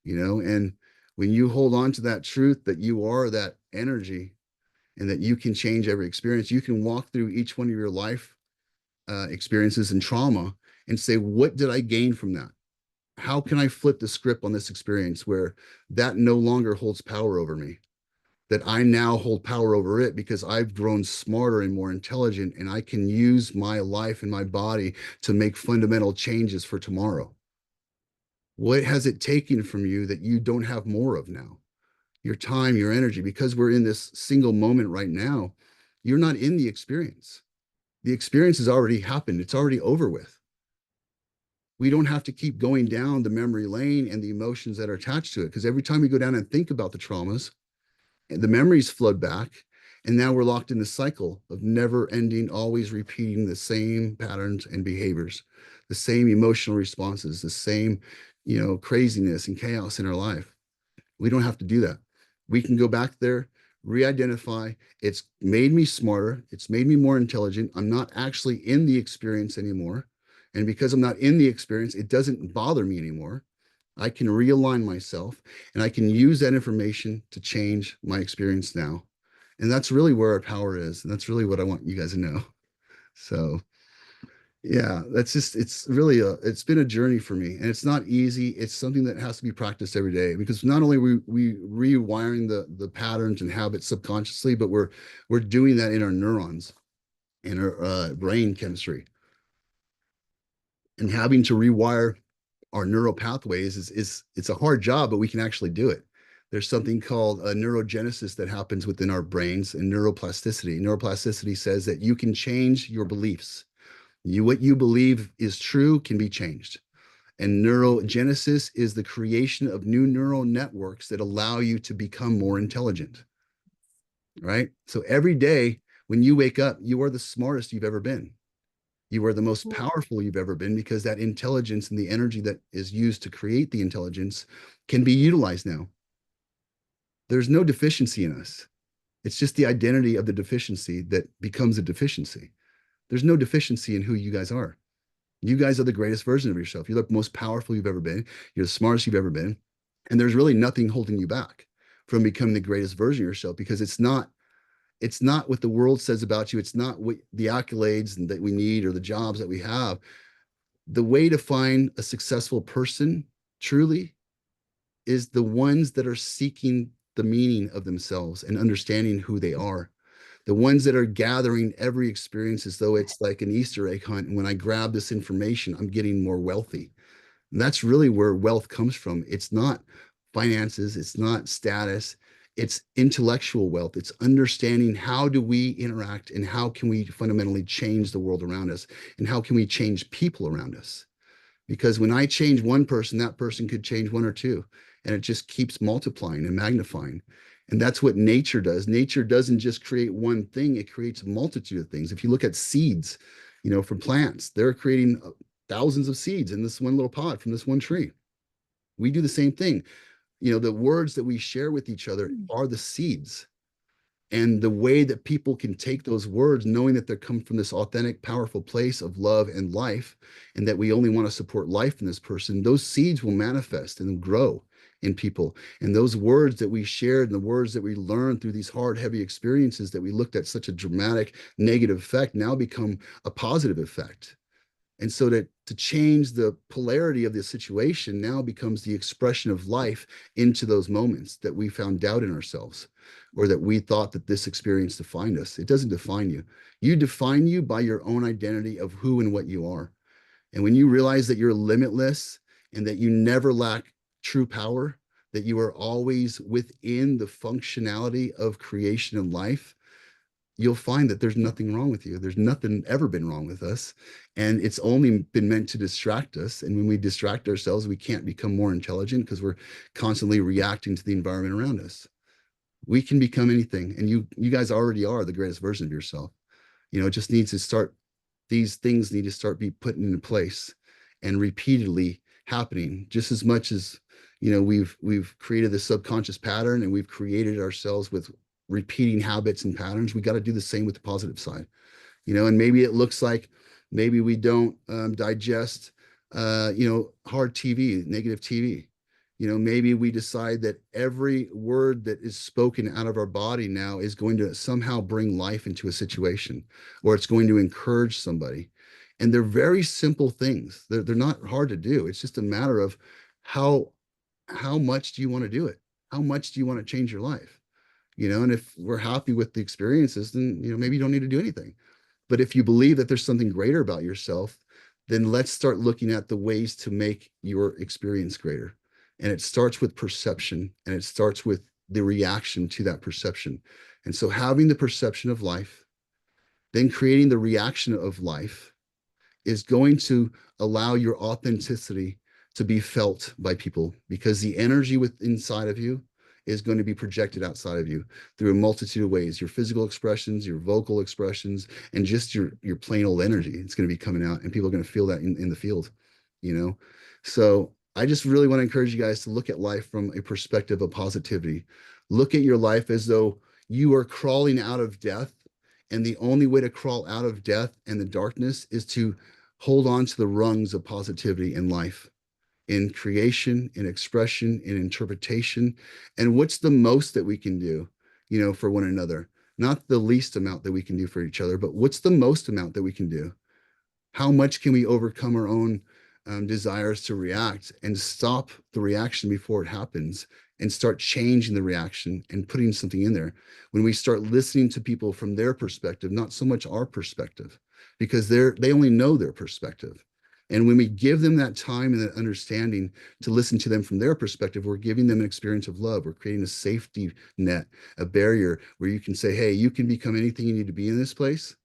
And when you hold on to that truth that you are that energy and that you can change every experience, you can walk through each one of your life experiences and trauma and say, what did I gain from that? How can I flip the script on this experience where that no longer holds power over me? That I now hold power over it because I've grown smarter and more intelligent, and I can use my life and my body to make fundamental changes for tomorrow. What has it taken from you that you don't have more of now? Your time, your energy, because we're in this single moment right now, you're not in the experience. The experience has already happened. It's already over with. We don't have to keep going down the memory lane and the emotions that are attached to it. Because every time we go down and think about the traumas, the memories flood back. And now we're locked in the cycle of never ending, always repeating the same patterns and behaviors, the same emotional responses, the same, craziness and chaos in our life. We don't have to do that. We can go back there, re-identify. It's made me smarter. It's made me more intelligent. I'm not actually in the experience anymore. And because I'm not in the experience, it doesn't bother me anymore. I can realign myself and I can use that information to change my experience now. And that's really where our power is. And that's really what I want you guys to know. So yeah, it's really it's been a journey for me, and it's not easy. It's something that has to be practiced every day because not only we rewiring the patterns and habits subconsciously, but we're doing that in our neurons, in our brain chemistry, and having to rewire our neural pathways is it's a hard job, but we can actually do it. There's something called a neurogenesis that happens within our brains and neuroplasticity. Neuroplasticity says that you can change your beliefs. What you believe is true can be changed. And neurogenesis is the creation of new neural networks that allow you to become more intelligent, right? So every day when you wake up, you are the smartest you've ever been. You are the most powerful you've ever been because that intelligence and the energy that is used to create the intelligence can be utilized now. There's no deficiency in us. It's just the identity of the deficiency that becomes a deficiency. There's no deficiency in who you guys are. You guys are the greatest version of yourself. You're the most powerful you've ever been. You're the smartest you've ever been. And there's really nothing holding you back from becoming the greatest version of yourself, because it's not what the world says about you. It's not what the accolades that we need or the jobs that we have. The way to find a successful person truly is the ones that are seeking the meaning of themselves and understanding who they are. The ones that are gathering every experience as though it's like an Easter egg hunt. And when I grab this information, I'm getting more wealthy. And that's really where wealth comes from. It's not finances, it's not status, it's intellectual wealth. It's understanding how do we interact and how can we fundamentally change the world around us and how can we change people around us. Because when I change one person, that person could change one or two, and it just keeps multiplying and magnifying. And that's what nature does. Nature doesn't just create one thing, it creates a multitude of things. If you look at seeds, from plants, they're creating thousands of seeds in this one little pod from this one tree. We do the same thing. The words that we share with each other are the seeds. And the way that people can take those words, knowing that they come from this authentic, powerful place of love and life, and that we only want to support life in this person, those seeds will manifest and grow in people. And those words that we shared and the words that we learned through these hard, heavy experiences that we looked at such a dramatic negative effect now become a positive effect. And so to change the polarity of the situation now becomes the expression of life into those moments that we found doubt in ourselves, or that we thought that this experience defined us. It doesn't define you. You define you by your own identity of who and what you are. And when you realize that you're limitless and that you never lack true power, that you are always within the functionality of creation and life, you'll find that there's nothing wrong with you. There's nothing ever been wrong with us. And it's only been meant to distract us. And when we distract ourselves, we can't become more intelligent because we're constantly reacting to the environment around us. We can become anything. And you guys already are the greatest version of yourself. It just needs to start, these things need to start be put into place and repeatedly happening, just as much as we've created this subconscious pattern and we've created ourselves with repeating habits and patterns. We got to do the same with the positive side, and maybe it looks like maybe we don't digest, hard TV, negative TV. Maybe we decide that every word that is spoken out of our body now is going to somehow bring life into a situation, or it's going to encourage somebody. And they're very simple things. They're not hard to do. It's just a matter of how much do you want to do it? How much do you want to change your life? And if we're happy with the experiences, then maybe you don't need to do anything. But if you believe that there's something greater about yourself, then let's start looking at the ways to make your experience greater. And it starts with perception, and it starts with the reaction to that perception. And so having the perception of life, then creating the reaction of life, is going to allow your authenticity to be felt by people, because the energy inside of you is going to be projected outside of you through a multitude of ways: your physical expressions, your vocal expressions, and just your plain old energy. It's going to be coming out, and people are going to feel that in the field, So I just really want to encourage you guys to look at life from a perspective of positivity. Look at your life as though you are crawling out of death, and the only way to crawl out of death and the darkness is to hold on to the rungs of positivity in life, in creation, in expression, in interpretation. And what's the most that we can do, for one another? Not the least amount that we can do for each other, but what's the most amount that we can do? How much can we overcome our own desires to react and stop the reaction before it happens, and start changing the reaction and putting something in there? When we start listening to people from their perspective, not so much our perspective, because they only know their perspective. And when we give them that time and that understanding to listen to them from their perspective, we're giving them an experience of love. We're creating a safety net, a barrier where you can say, hey, you can become anything you need to be in this place.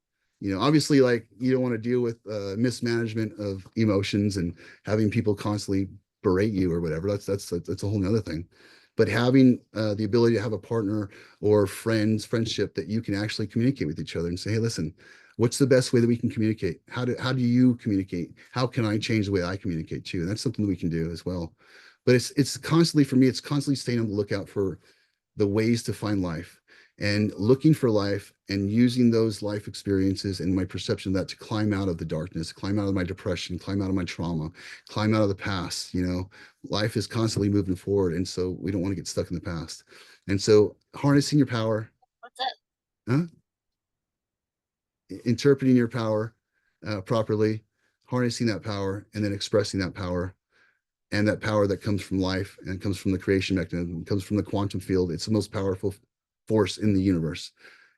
Obviously, like, you don't want to deal with mismanagement of emotions and having people constantly berate you or whatever. That's a whole nother thing. But having the ability to have a partner or friendship that you can actually communicate with each other and say, hey, listen, what's the best way that we can communicate? How do you communicate? How can I change the way I communicate too? And that's something that we can do as well. But it's constantly, for me, it's constantly staying on the lookout for the ways to find life. and looking for life and using those life experiences and my perception of that to climb out of the darkness, climb out of my depression, climb out of my trauma, climb out of the past. Life is constantly moving forward. And so we don't want to get stuck in the past. And so harnessing your power, huh? Interpreting your power properly, harnessing that power, and then expressing that power, and that power that comes from life and comes from the creation mechanism, comes from the quantum field. It's the most powerful force in the universe.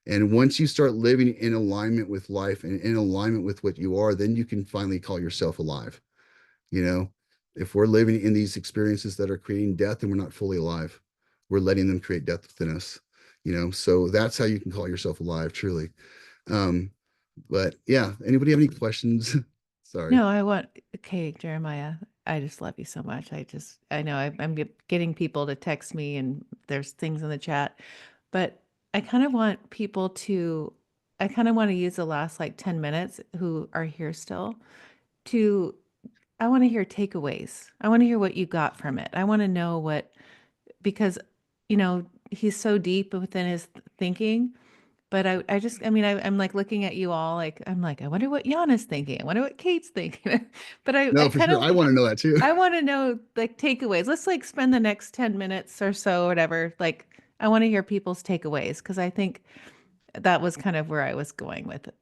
And once you start living in alignment with life and in alignment with what you are, then you can finally call yourself alive. You know, if we're living in these experiences that are creating death and we're not fully alive, we're letting them create death within us. So that's how you can call yourself alive, truly. Um, but yeah, anybody have any questions? Sorry. No, okay, Jeremiah, I just love you so much. I know I'm getting people to text me and there's things in the chat, but I kind of want people to, I kind of want to use the last like 10 minutes who are here still to, I want to hear takeaways. I want to hear what you got from it. I want to know because, he's so deep within his thinking. But I mean, I'm like looking at you all, like, I'm like, I wonder what Yana's thinking. I wonder what Kate's thinking. But I No, for kind sure. of, I want to know that too. I want to know like takeaways. Let's like spend the next 10 minutes or so, or whatever. Like, I want to hear people's takeaways because I think that was kind of where I was going with it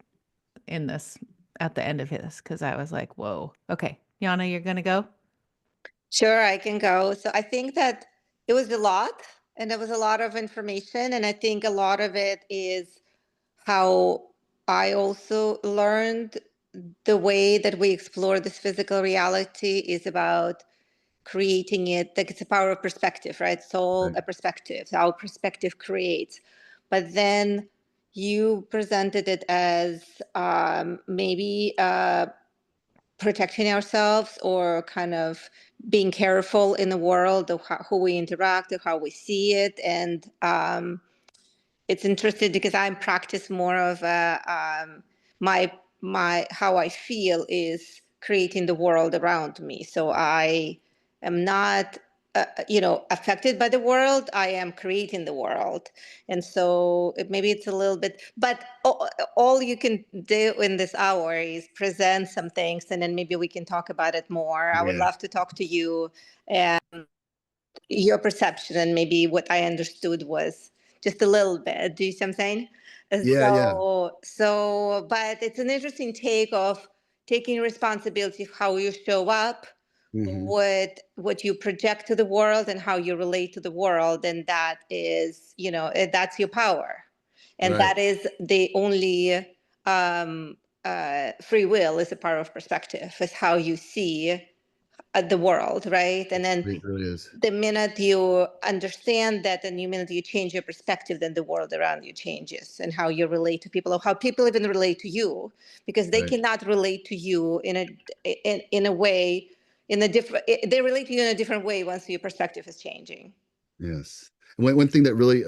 in this at the end of his, because I was like, whoa, okay, Yana, you're gonna go. Sure, I can go. So I think that it was a lot, and there was a lot of information. And I think a lot of it is how I also learned the way that we explore this physical reality is about creating it. Like it's a power of perspective, right? It's all Right. a perspective. Our perspective creates. But then you presented it as maybe protecting ourselves or kind of being careful in the world of who we interact, of how we see it. And it's interesting because I practice more of my how I feel is creating the world around me. So I am not affected by the world. I am creating the world. And so maybe it's a little bit, but all you can do in this hour is present some things, and then maybe we can talk about it more. I would Yeah. love to talk to you and your perception, and maybe what I understood was just a little bit. Do you see what I'm saying? Yeah. Yeah. But it's an interesting take of taking responsibility of how you show up, Hmm. what you project to the world, and how you relate to the world, and that is, that's your power, and Right. that is the only free will is a power of perspective, is how you see the world, right? And then It really is. the minute you understand that, and the minute you change your perspective, then the world around you changes, and how you relate to people, or how people even relate to you, because they Right. cannot relate to you in a way, in a different. They relate to you in a different way once your perspective is changing. Yes. One thing that really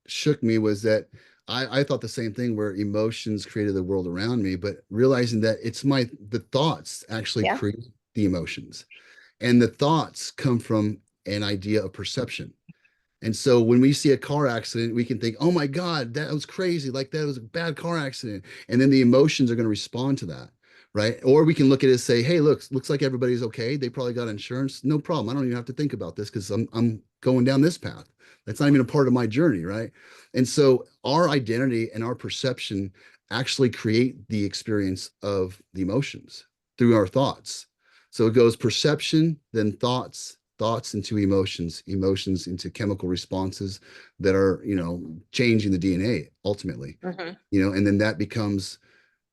shook me was that I thought the same thing where emotions created the world around me, but realizing that the thoughts actually Yeah. create the emotions. And the thoughts come from an idea of perception. And so when we see a car accident, we can think, oh my God, that was crazy. Like that was a bad car accident. And then the emotions are going to respond to that. Right. Or we can look at it and say, hey, looks like everybody's okay. They probably got insurance. No problem. I don't even have to think about this because I'm going down this path. That's not even a part of my journey. Right. And so our identity and our perception actually create the experience of the emotions through our thoughts. So it goes perception, then thoughts into emotions, emotions into chemical responses that are, changing the DNA ultimately, Mm-hmm. and then that becomes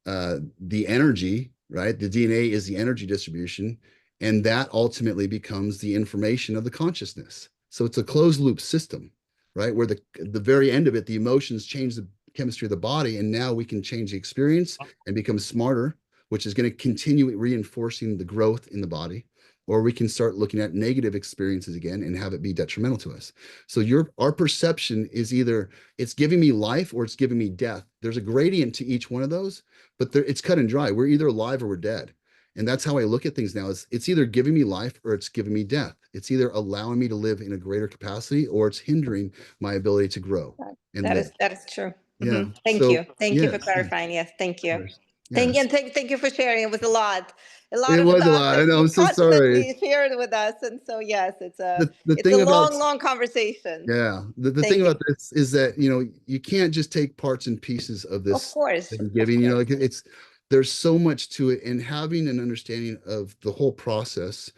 the energy, right? The DNA is the energy distribution, and that ultimately becomes the information of the consciousness. So it's a closed loop system, right? Where the very end of it, the emotions change the chemistry of the body, and now we can change the experience and become smarter, which is going to continue reinforcing the growth in the body. Or we can start looking at negative experiences again and have it be detrimental to us. So our perception is either it's giving me life or it's giving me death. There's a gradient to each one of those, but it's cut and dry. We're either alive or we're dead. And that's how I look at things now. Is it's either giving me life or it's giving me death. It's either allowing me to live in a greater capacity or it's hindering my ability to grow and live. That is true. Yeah. Thank So you. Thank you for yes, clarifying. Yes, thank of you. course. Yes. Thank you for sharing. It was a lot It of was a thoughts lot. I that know. you I'm so sorry. constantly shared with us. And so, yes, The it's a thing about long, long conversation. yeah, the thing Thank you. about this is that, you know, you can't just take parts and pieces of Of this course, that I'm of giving, you know, course. like it's there's so much to it, and having an understanding of the whole process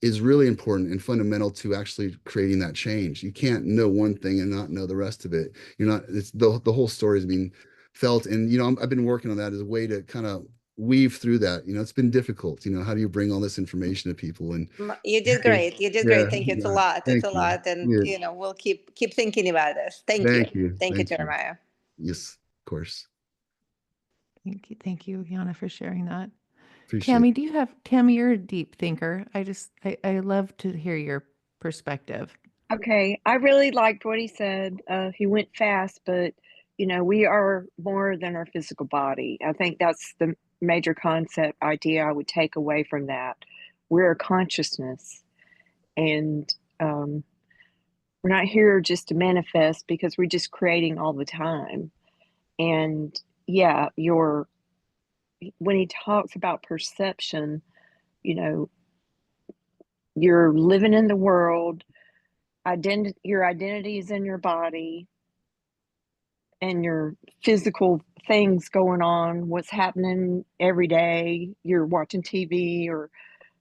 is really important and fundamental to actually creating that change. You can't know one thing and not know the rest of it. You're not, it's the whole story is being felt. And, you know, I've been working on that as a way to kind of weave through that. You know, it's been difficult. You know, how do you bring all this information to people? And You did great. You did yeah, great. Thank you. It's a yeah, lot. It's thank a you. lot. And, Yeah. you know, we'll keep thinking about this. Thank you. Thank you. Thank you, Thank you. Jeremiah. Yes, of course. Thank you, Yana, for sharing that. Appreciate Tammy, it. Tammy, you're a deep thinker. I love to hear your perspective. Okay, I really liked what he said. He went fast, but we are more than our physical body. I think that's the major concept idea I would take away from that. We're a consciousness, and we're not here just to manifest because we're just creating all the time. And yeah, when he talks about perception, you know, you're living in the world. Your identity is in your body and your physical things going on, what's happening every day. You're watching TV, or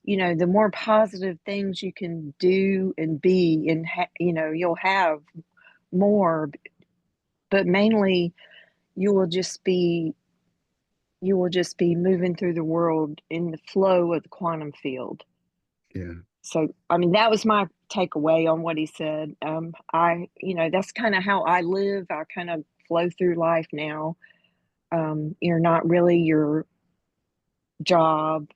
the more positive things you can do and be, and you'll have more. But mainly, you will just be moving through the world in the flow of the quantum field. Yeah. So, I mean, that was my takeaway on what he said. That's kind of how I live. I kind of flow through life now. You're not really your job.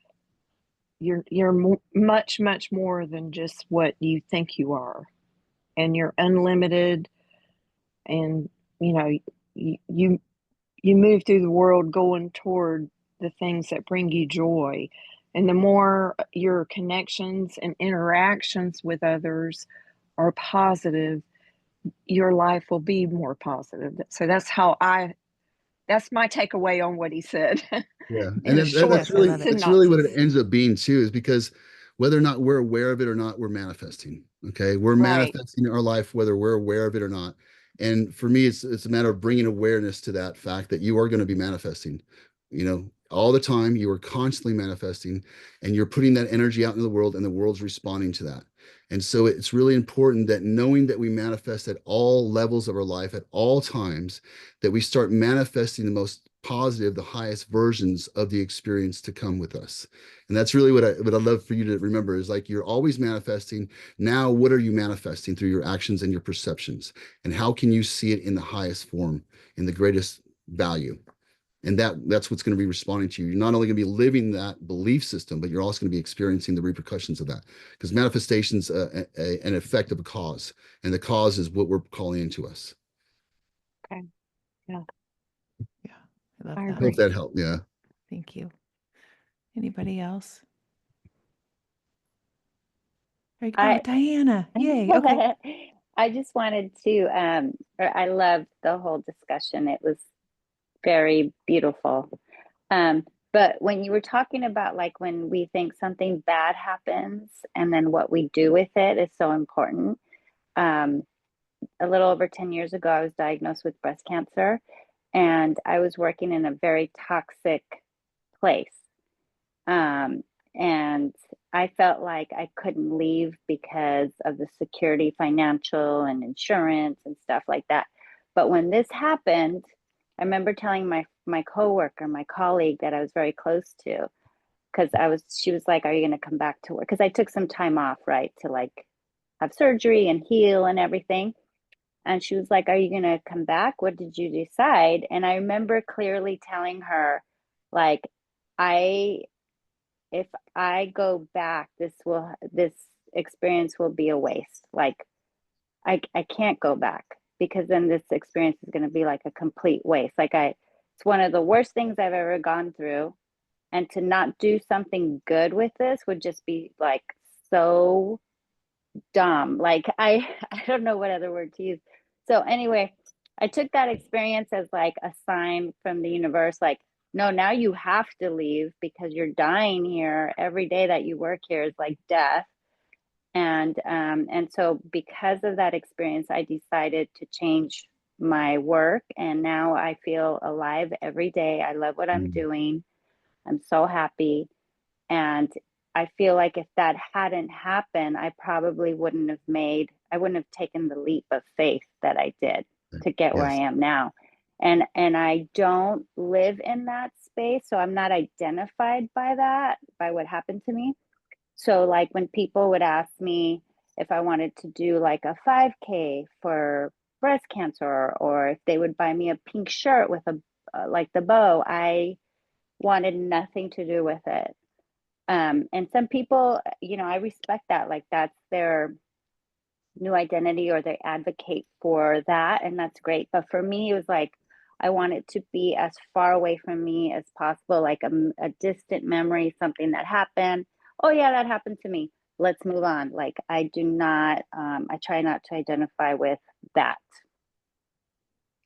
You're much, much more than just what you think you are, and you're unlimited. And you move through the world going toward the things that bring you joy. And the more your connections and interactions with others are positive, your life will be more positive. So that's my takeaway on what he said. Yeah. And In a short Yes, I love it. that's really what synopsis. it ends up being too, is because whether or not we're aware of it or not, we're manifesting. Okay. We're Right. manifesting our life, whether we're aware of it or not. And for me, it's a matter of bringing awareness to that fact that you are going to be manifesting, you know, all the time. You are constantly manifesting, and you're putting that energy out into the world, and the world's responding to that. And so it's really important that, knowing that we manifest at all levels of our life at all times, that we start manifesting the most positive, the highest versions of the experience to come with us. And that's really what I'd love for you to remember, is like, you're always manifesting. Now, what are you manifesting through your actions and your perceptions? And how can you see it in the highest form, in the greatest value? And that's what's going to be responding to you. You're not only going to be living that belief system, but you're also going to be experiencing the repercussions of that, because manifestation's an effect of a cause, and the cause is what we're calling into us. Okay. Yeah. Yeah, I love I that. Hope agree. that helped. Yeah. Thank you. Anybody else? Oh, I Diana. Yay. Okay. I just wanted to I loved the whole discussion. It was very beautiful. But when you were talking about, like, when we think something bad happens and then what we do with it is so important. Um, a little over 10 years ago, I was diagnosed with breast cancer, and I was working in a very toxic place. Um, and I felt like I couldn't leave because of the security, financial and insurance and stuff like that. But when this happened, I remember telling my coworker, my colleague that I was very close to, because she was like, "Are you going to come back to work?" Because I took some time off, right, to like have surgery and heal and everything. And she was like, "Are you going to come back? What did you decide?" And I remember clearly telling her, like, I if I go back, this experience will be a waste. Like, I can't go back, because then this experience is going to be like a complete waste. It's one of the worst things I've ever gone through, And to not do something good with this would just be like so dumb. Like I don't know what other word to use. So anyway, I took that experience as like a sign from the universe, like, no, now you have to leave because you're dying here. Every day that you work here is like death. And so because of that experience, I decided to change my work, and now I feel alive every day. I love what I'm doing. I'm so happy. And I feel like if that hadn't happened, I probably I wouldn't have taken the leap of faith that I did to get where I am now. And I don't live in that space, so I'm not identified by that, by what happened to me. So like when people would ask me if I wanted to do like a 5K for breast cancer, or if they would buy me a pink shirt with a like the bow, I wanted nothing to do with it. And some people, I respect that, like that's their new identity or they advocate for that, and that's great. But for me, it was like I want it to be as far away from me as possible, like a distant memory, something that happened. Oh yeah, that happened to me. Let's move on. Like I do not, I try not to identify with that.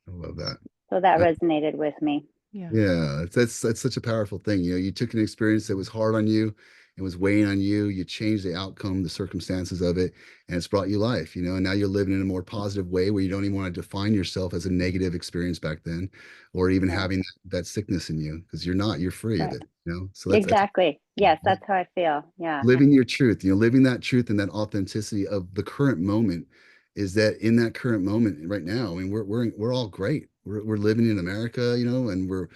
I love that. So that resonated with me. Yeah, that's such a powerful thing. You took an experience that was hard on you and was weighing on you. You changed the outcome, the circumstances of it, and it's brought you life, and now you're living in a more positive way where you don't even want to define yourself as a negative experience back then, or even having that sickness in you, because you're free of it. So exactly. Yes, that's how I feel. Yeah. Living your truth, living that truth and that authenticity of the current moment, is that in that current moment right now, I mean, we're all great. We're living in America, and we're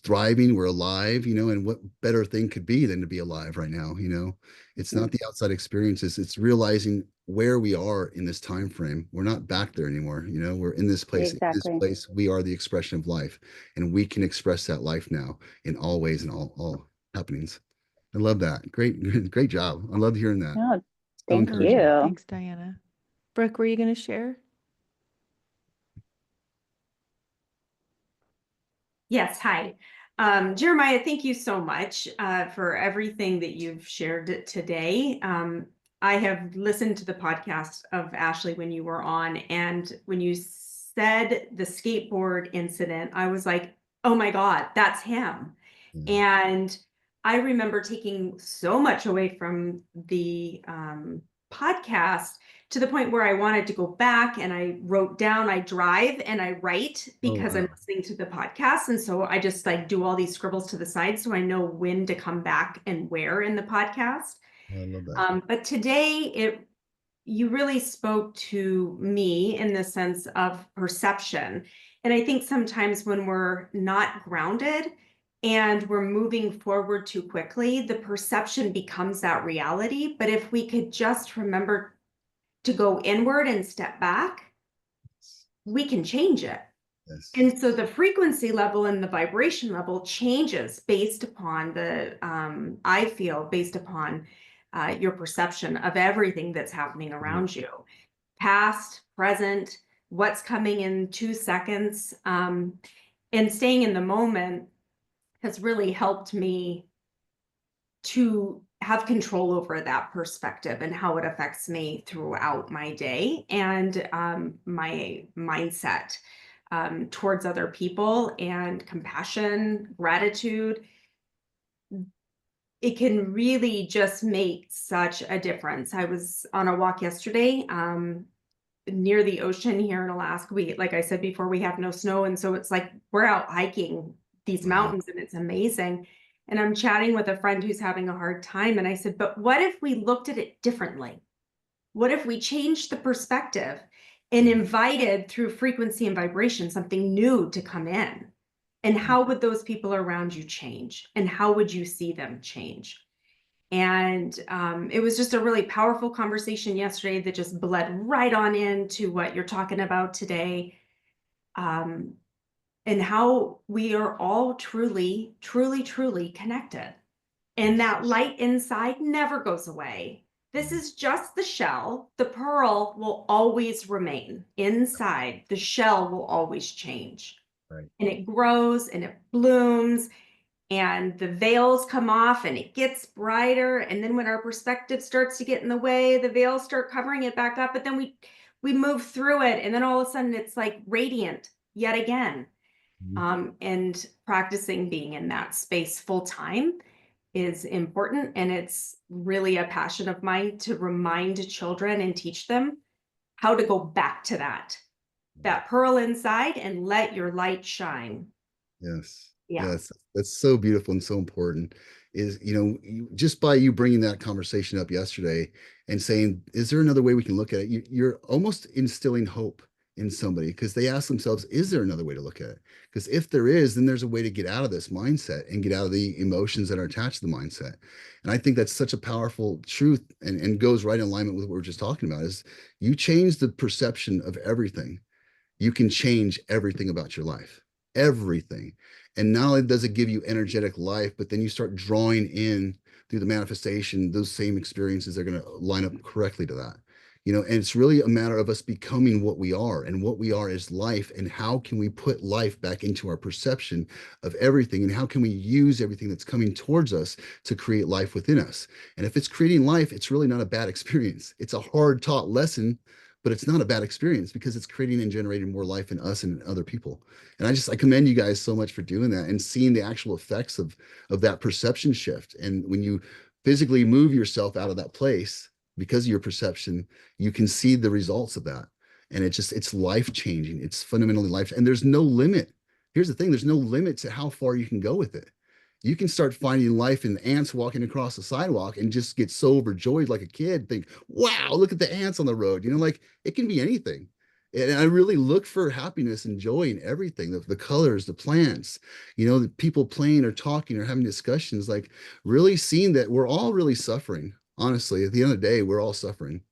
thriving, we're alive, and what better thing could be than to be alive right now. It's not the outside experiences, it's realizing where we are in this time frame. We're not back there anymore. We're in this place. Exactly. In this place, we are the expression of life, and we can express that life now in all ways and all happenings. I love that. Great job. I love hearing that. No, So thank encouraging. you. Thanks, Diana. Brooke, were you going to share? Yes, hi. Jeremiah, thank you so much for everything that you've shared today. I have listened to the podcast of Ashley when you were on, and when you said the skateboard incident, I was like, oh my God, that's him. And I remember taking so much away from the podcast, to the point where I wanted to go back, and I wrote down, I drive and I write because I'm listening to the podcast. And so I just like do all these scribbles to the side so I know when to come back and where in the podcast. I love that. But today you really spoke to me in the sense of perception. And I think sometimes when we're not grounded and we're moving forward too quickly, the perception becomes that reality. But if we could just remember to go inward and step back, we can change it. Yes. And so the frequency level and the vibration level changes based upon I feel based upon your perception of everything that's happening around you, past, present, what's coming in 2 seconds, and staying in the moment has really helped me to have control over that perspective and how it affects me throughout my day and my mindset towards other people, and compassion, gratitude. It can really just make such a difference. I was on a walk yesterday near the ocean here in Alaska. Like I said before, we have no snow. And so it's like we're out hiking these mountains, and it's amazing. And I'm chatting with a friend who's having a hard time. And I said, but what if we looked at it differently? What if we changed the perspective and invited through frequency and vibration something new to come in? And how would those people around you change? And how would you see them change? And it was just a really powerful conversation yesterday that just bled right on into what you're talking about today. And how we are all truly, truly, truly connected. And that light inside never goes away. This is just the shell. The pearl will always remain inside. The shell will always change. Right. And it grows and it blooms. and the veils come off and it gets brighter. And then when our perspective starts to get in the way, the veils start covering it back up, but then we move through it, and then all of a sudden it's like radiant yet again. And practicing being in that space full time is important, and it's really a passion of mine to remind children and teach them how to go back to that pearl inside and let your light shine. Yes. Yeah. Yes. That's so beautiful and so important. Is, just by you bringing that conversation up yesterday and saying, is there another way we can look at it? You're almost instilling hope in somebody, because they ask themselves, is there another way to look at it? Because if there is, then there's a way to get out of this mindset and get out of the emotions that are attached to the mindset. And I think that's such a powerful truth, and goes right in alignment with what we're just talking about. Is you change the perception of everything, you can change everything about your life, everything. And not only does it give you energetic life, but then you start drawing in through the manifestation, those same experiences are going to line up correctly to that. And it's really a matter of us becoming what we are, and what we are is life. And how can we put life back into our perception of everything? And how can we use everything that's coming towards us to create life within us? And if it's creating life, it's really not a bad experience. It's a hard taught lesson, but it's not a bad experience, because it's creating and generating more life in us and in other people. And I commend you guys so much for doing that and seeing the actual effects of that perception shift. And when you physically move yourself out of that place because of your perception, you can see the results of that. And it's life changing. It's fundamentally life. And there's no limit. Here's the thing, there's no limit to how far you can go with it. You can start finding life in ants walking across the sidewalk and just get so overjoyed like a kid, think, wow, look at the ants on the road. Like, it can be anything. And I really look for happiness and joy in everything, the colors, the plants, the people playing or talking or having discussions, like really seeing that we're all really suffering. Honestly, at the end of the day, we're all suffering.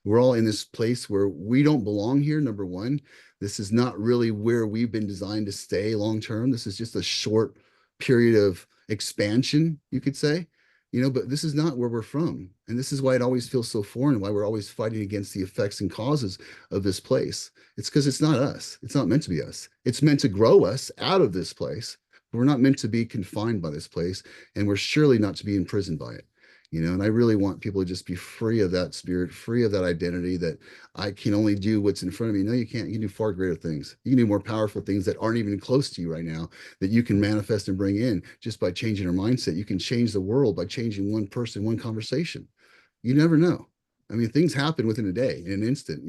We're all in this place where we don't belong here. Number one, this is not really where we've been designed to stay long term. This is just a short period of expansion, you could say, but this is not where we're from. And this is why it always feels so foreign, why we're always fighting against the effects and causes of this place. It's because it's not us. It's not meant to be us. It's meant to grow us out of this place. But we're not meant to be confined by this place. And we're surely not to be imprisoned by it. And I really want people to just be free of that spirit, free of that identity that I can only do what's in front of me. No, you can't. You can do far greater things. You can do more powerful things that aren't even close to you right now, that you can manifest and bring in just by changing your mindset. You can change the world by changing one person, one conversation. You never know. I mean, things happen within a day, in an instant,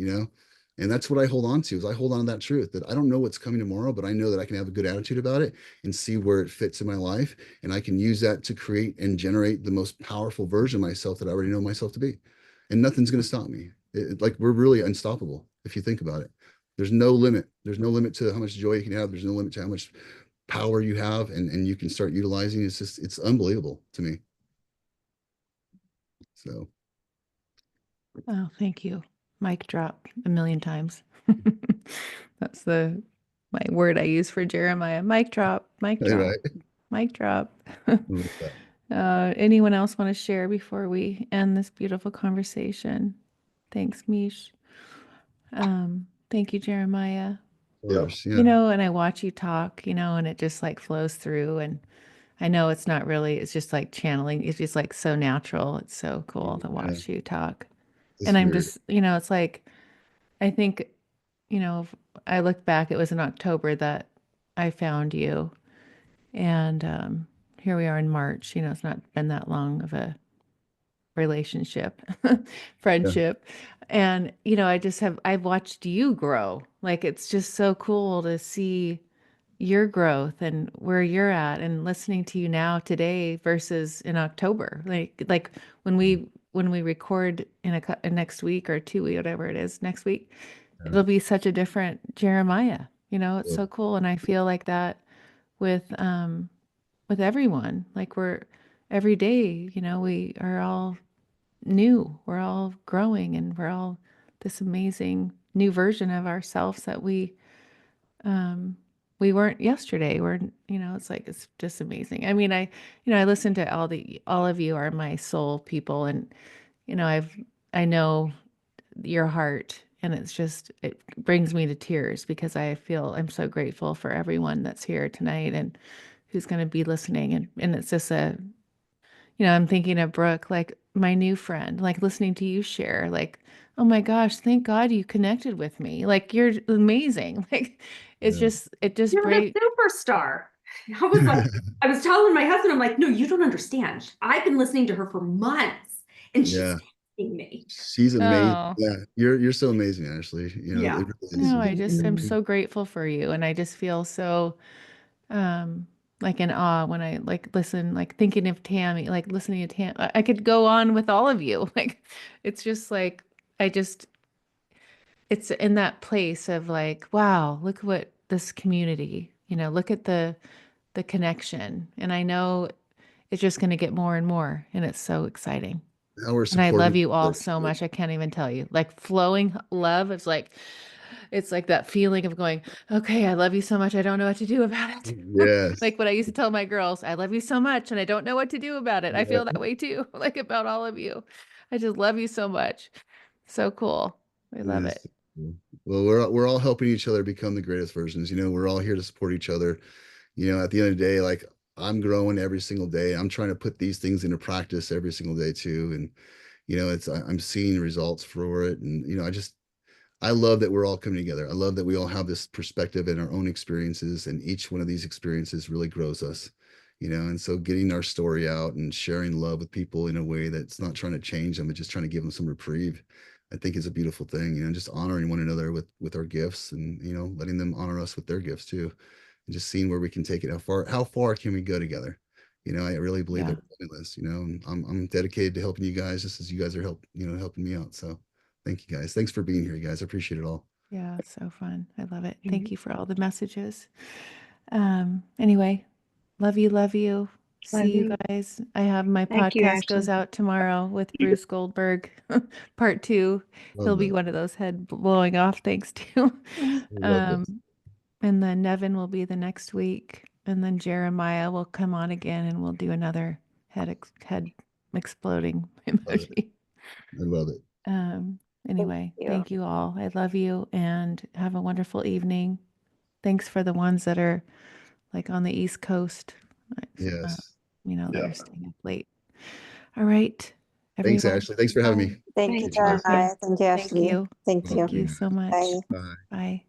and that's what I hold on to. Is I hold on to that truth that I don't know what's coming tomorrow, but I know that I can have a good attitude about it and see where it fits in my life. And I can use that to create and generate the most powerful version of myself that I already know myself to be. And nothing's going to stop me. Like, we're really unstoppable if you think about it. There's no limit. There's no limit to how much joy you can have. There's no limit to how much power you have, and you can start utilizing. It's unbelievable to me. So. Oh, thank you. Mic drop a million times. That's my word I use for Jeremiah. Mic drop, mic drop, Right. mic drop. Anyone else want to share before we end this beautiful conversation? Thanks, Mish. Thank you, Jeremiah. Of course, yeah. And I watch you talk, and it just like flows through. And I know it's not really, it's just like channeling. It's just like so natural. It's so cool to watch you talk. It's And I'm weird. just, it's like, I think, if I look back, it was in October that I found you. And here we are in March. It's not been that long of a relationship, friendship. And, I've watched you grow. Like, it's just so cool to see your growth and where you're at, and listening to you now today versus in October. Like when we record in next week or 2 weeks, whatever it is, next week, it'll be such a different Jeremiah. It's so cool. And I feel like that with everyone. Like, we're every day, we are all new. We're all growing, and we're all this amazing new version of ourselves that we weren't yesterday. It's like, it's just amazing. I mean, I listen to all of you are my soul people, and, I know your heart, and it brings me to tears, because I feel I'm so grateful for everyone that's here tonight, and who's going to be listening. And it's just I'm thinking of Brooke, like my new friend, like listening to you share, like, oh my gosh, thank God you connected with me. Like you're amazing. Like Yeah. it just You're the breaks. superstar. I was like, I was telling my husband, I'm like, no, you don't understand. I've been listening to her for months and she's Yeah. texting me. She's amazing. Oh, Yeah. You're so amazing, Ashley. Yeah. It really is. no, I'm Mhm. so grateful for you. And I just feel so, like in awe when I like listen, like thinking of Tammy, like listening to I could go on with all of you. Like, it's just like, I just, it's in that place of like, wow, look what this community, look at the connection. And I know it's just going to get more and more. And it's so exciting. How we're And I love supporting you all each so other. much. I can't even tell you. Like flowing love. It's like that feeling of going, okay, I love you so much. I don't know what to do about it. Yes. Like what I used to tell my girls, I love you so much and I don't know what to do about it. I Yeah. feel that way too, like about all of you. I just love you so much. So cool. I It love is it. so cool. Well, we're all helping each other become the greatest versions. We're all here to support each other. At the end of the day, like I'm growing every single day. I'm trying to put these things into practice every single day too. And I'm seeing results for it. And I love that we're all coming together. I love that we all have this perspective and our own experiences, and each one of these experiences really grows us. And so getting our story out and sharing love with people in a way that's not trying to change them, but just trying to give them some reprieve, I think is a beautiful thing. Just honoring one another with our gifts, and letting them honor us with their gifts too, and just seeing where we can take it. How far can we go together? I really believe Yeah. that we're limitless. And I'm dedicated to helping you guys, just as you guys are helping me out. So thank you guys. Thanks for being here, guys. I appreciate it all. Yeah. It's so fun. I love it. Thank Mhm. you for all the messages. Anyway, love you. Love you. See Love you you. guys. I have my Thank you, podcast goes Ashley. out tomorrow with Bruce Goldberg, part 2. He'll Love be that. one of those head blowing off things too. Love this. And then Nevin will be the next week, and then Jeremiah will come on again, and we'll do another head exploding Love it. emoji. I love it. Um, Thank anyway, you. thank you all. I love you, and have a wonderful evening. Thanks for the ones that are like on the East Coast, Yes. that are staying up late. All right, Thanks, everyone. Ashley. Thanks for having me. Thank you, Thank Appreciate you guys. you. Jeremiah. Thank you, Thank Ashley. you. Thank you. Thank you so much. Bye. Bye. Bye.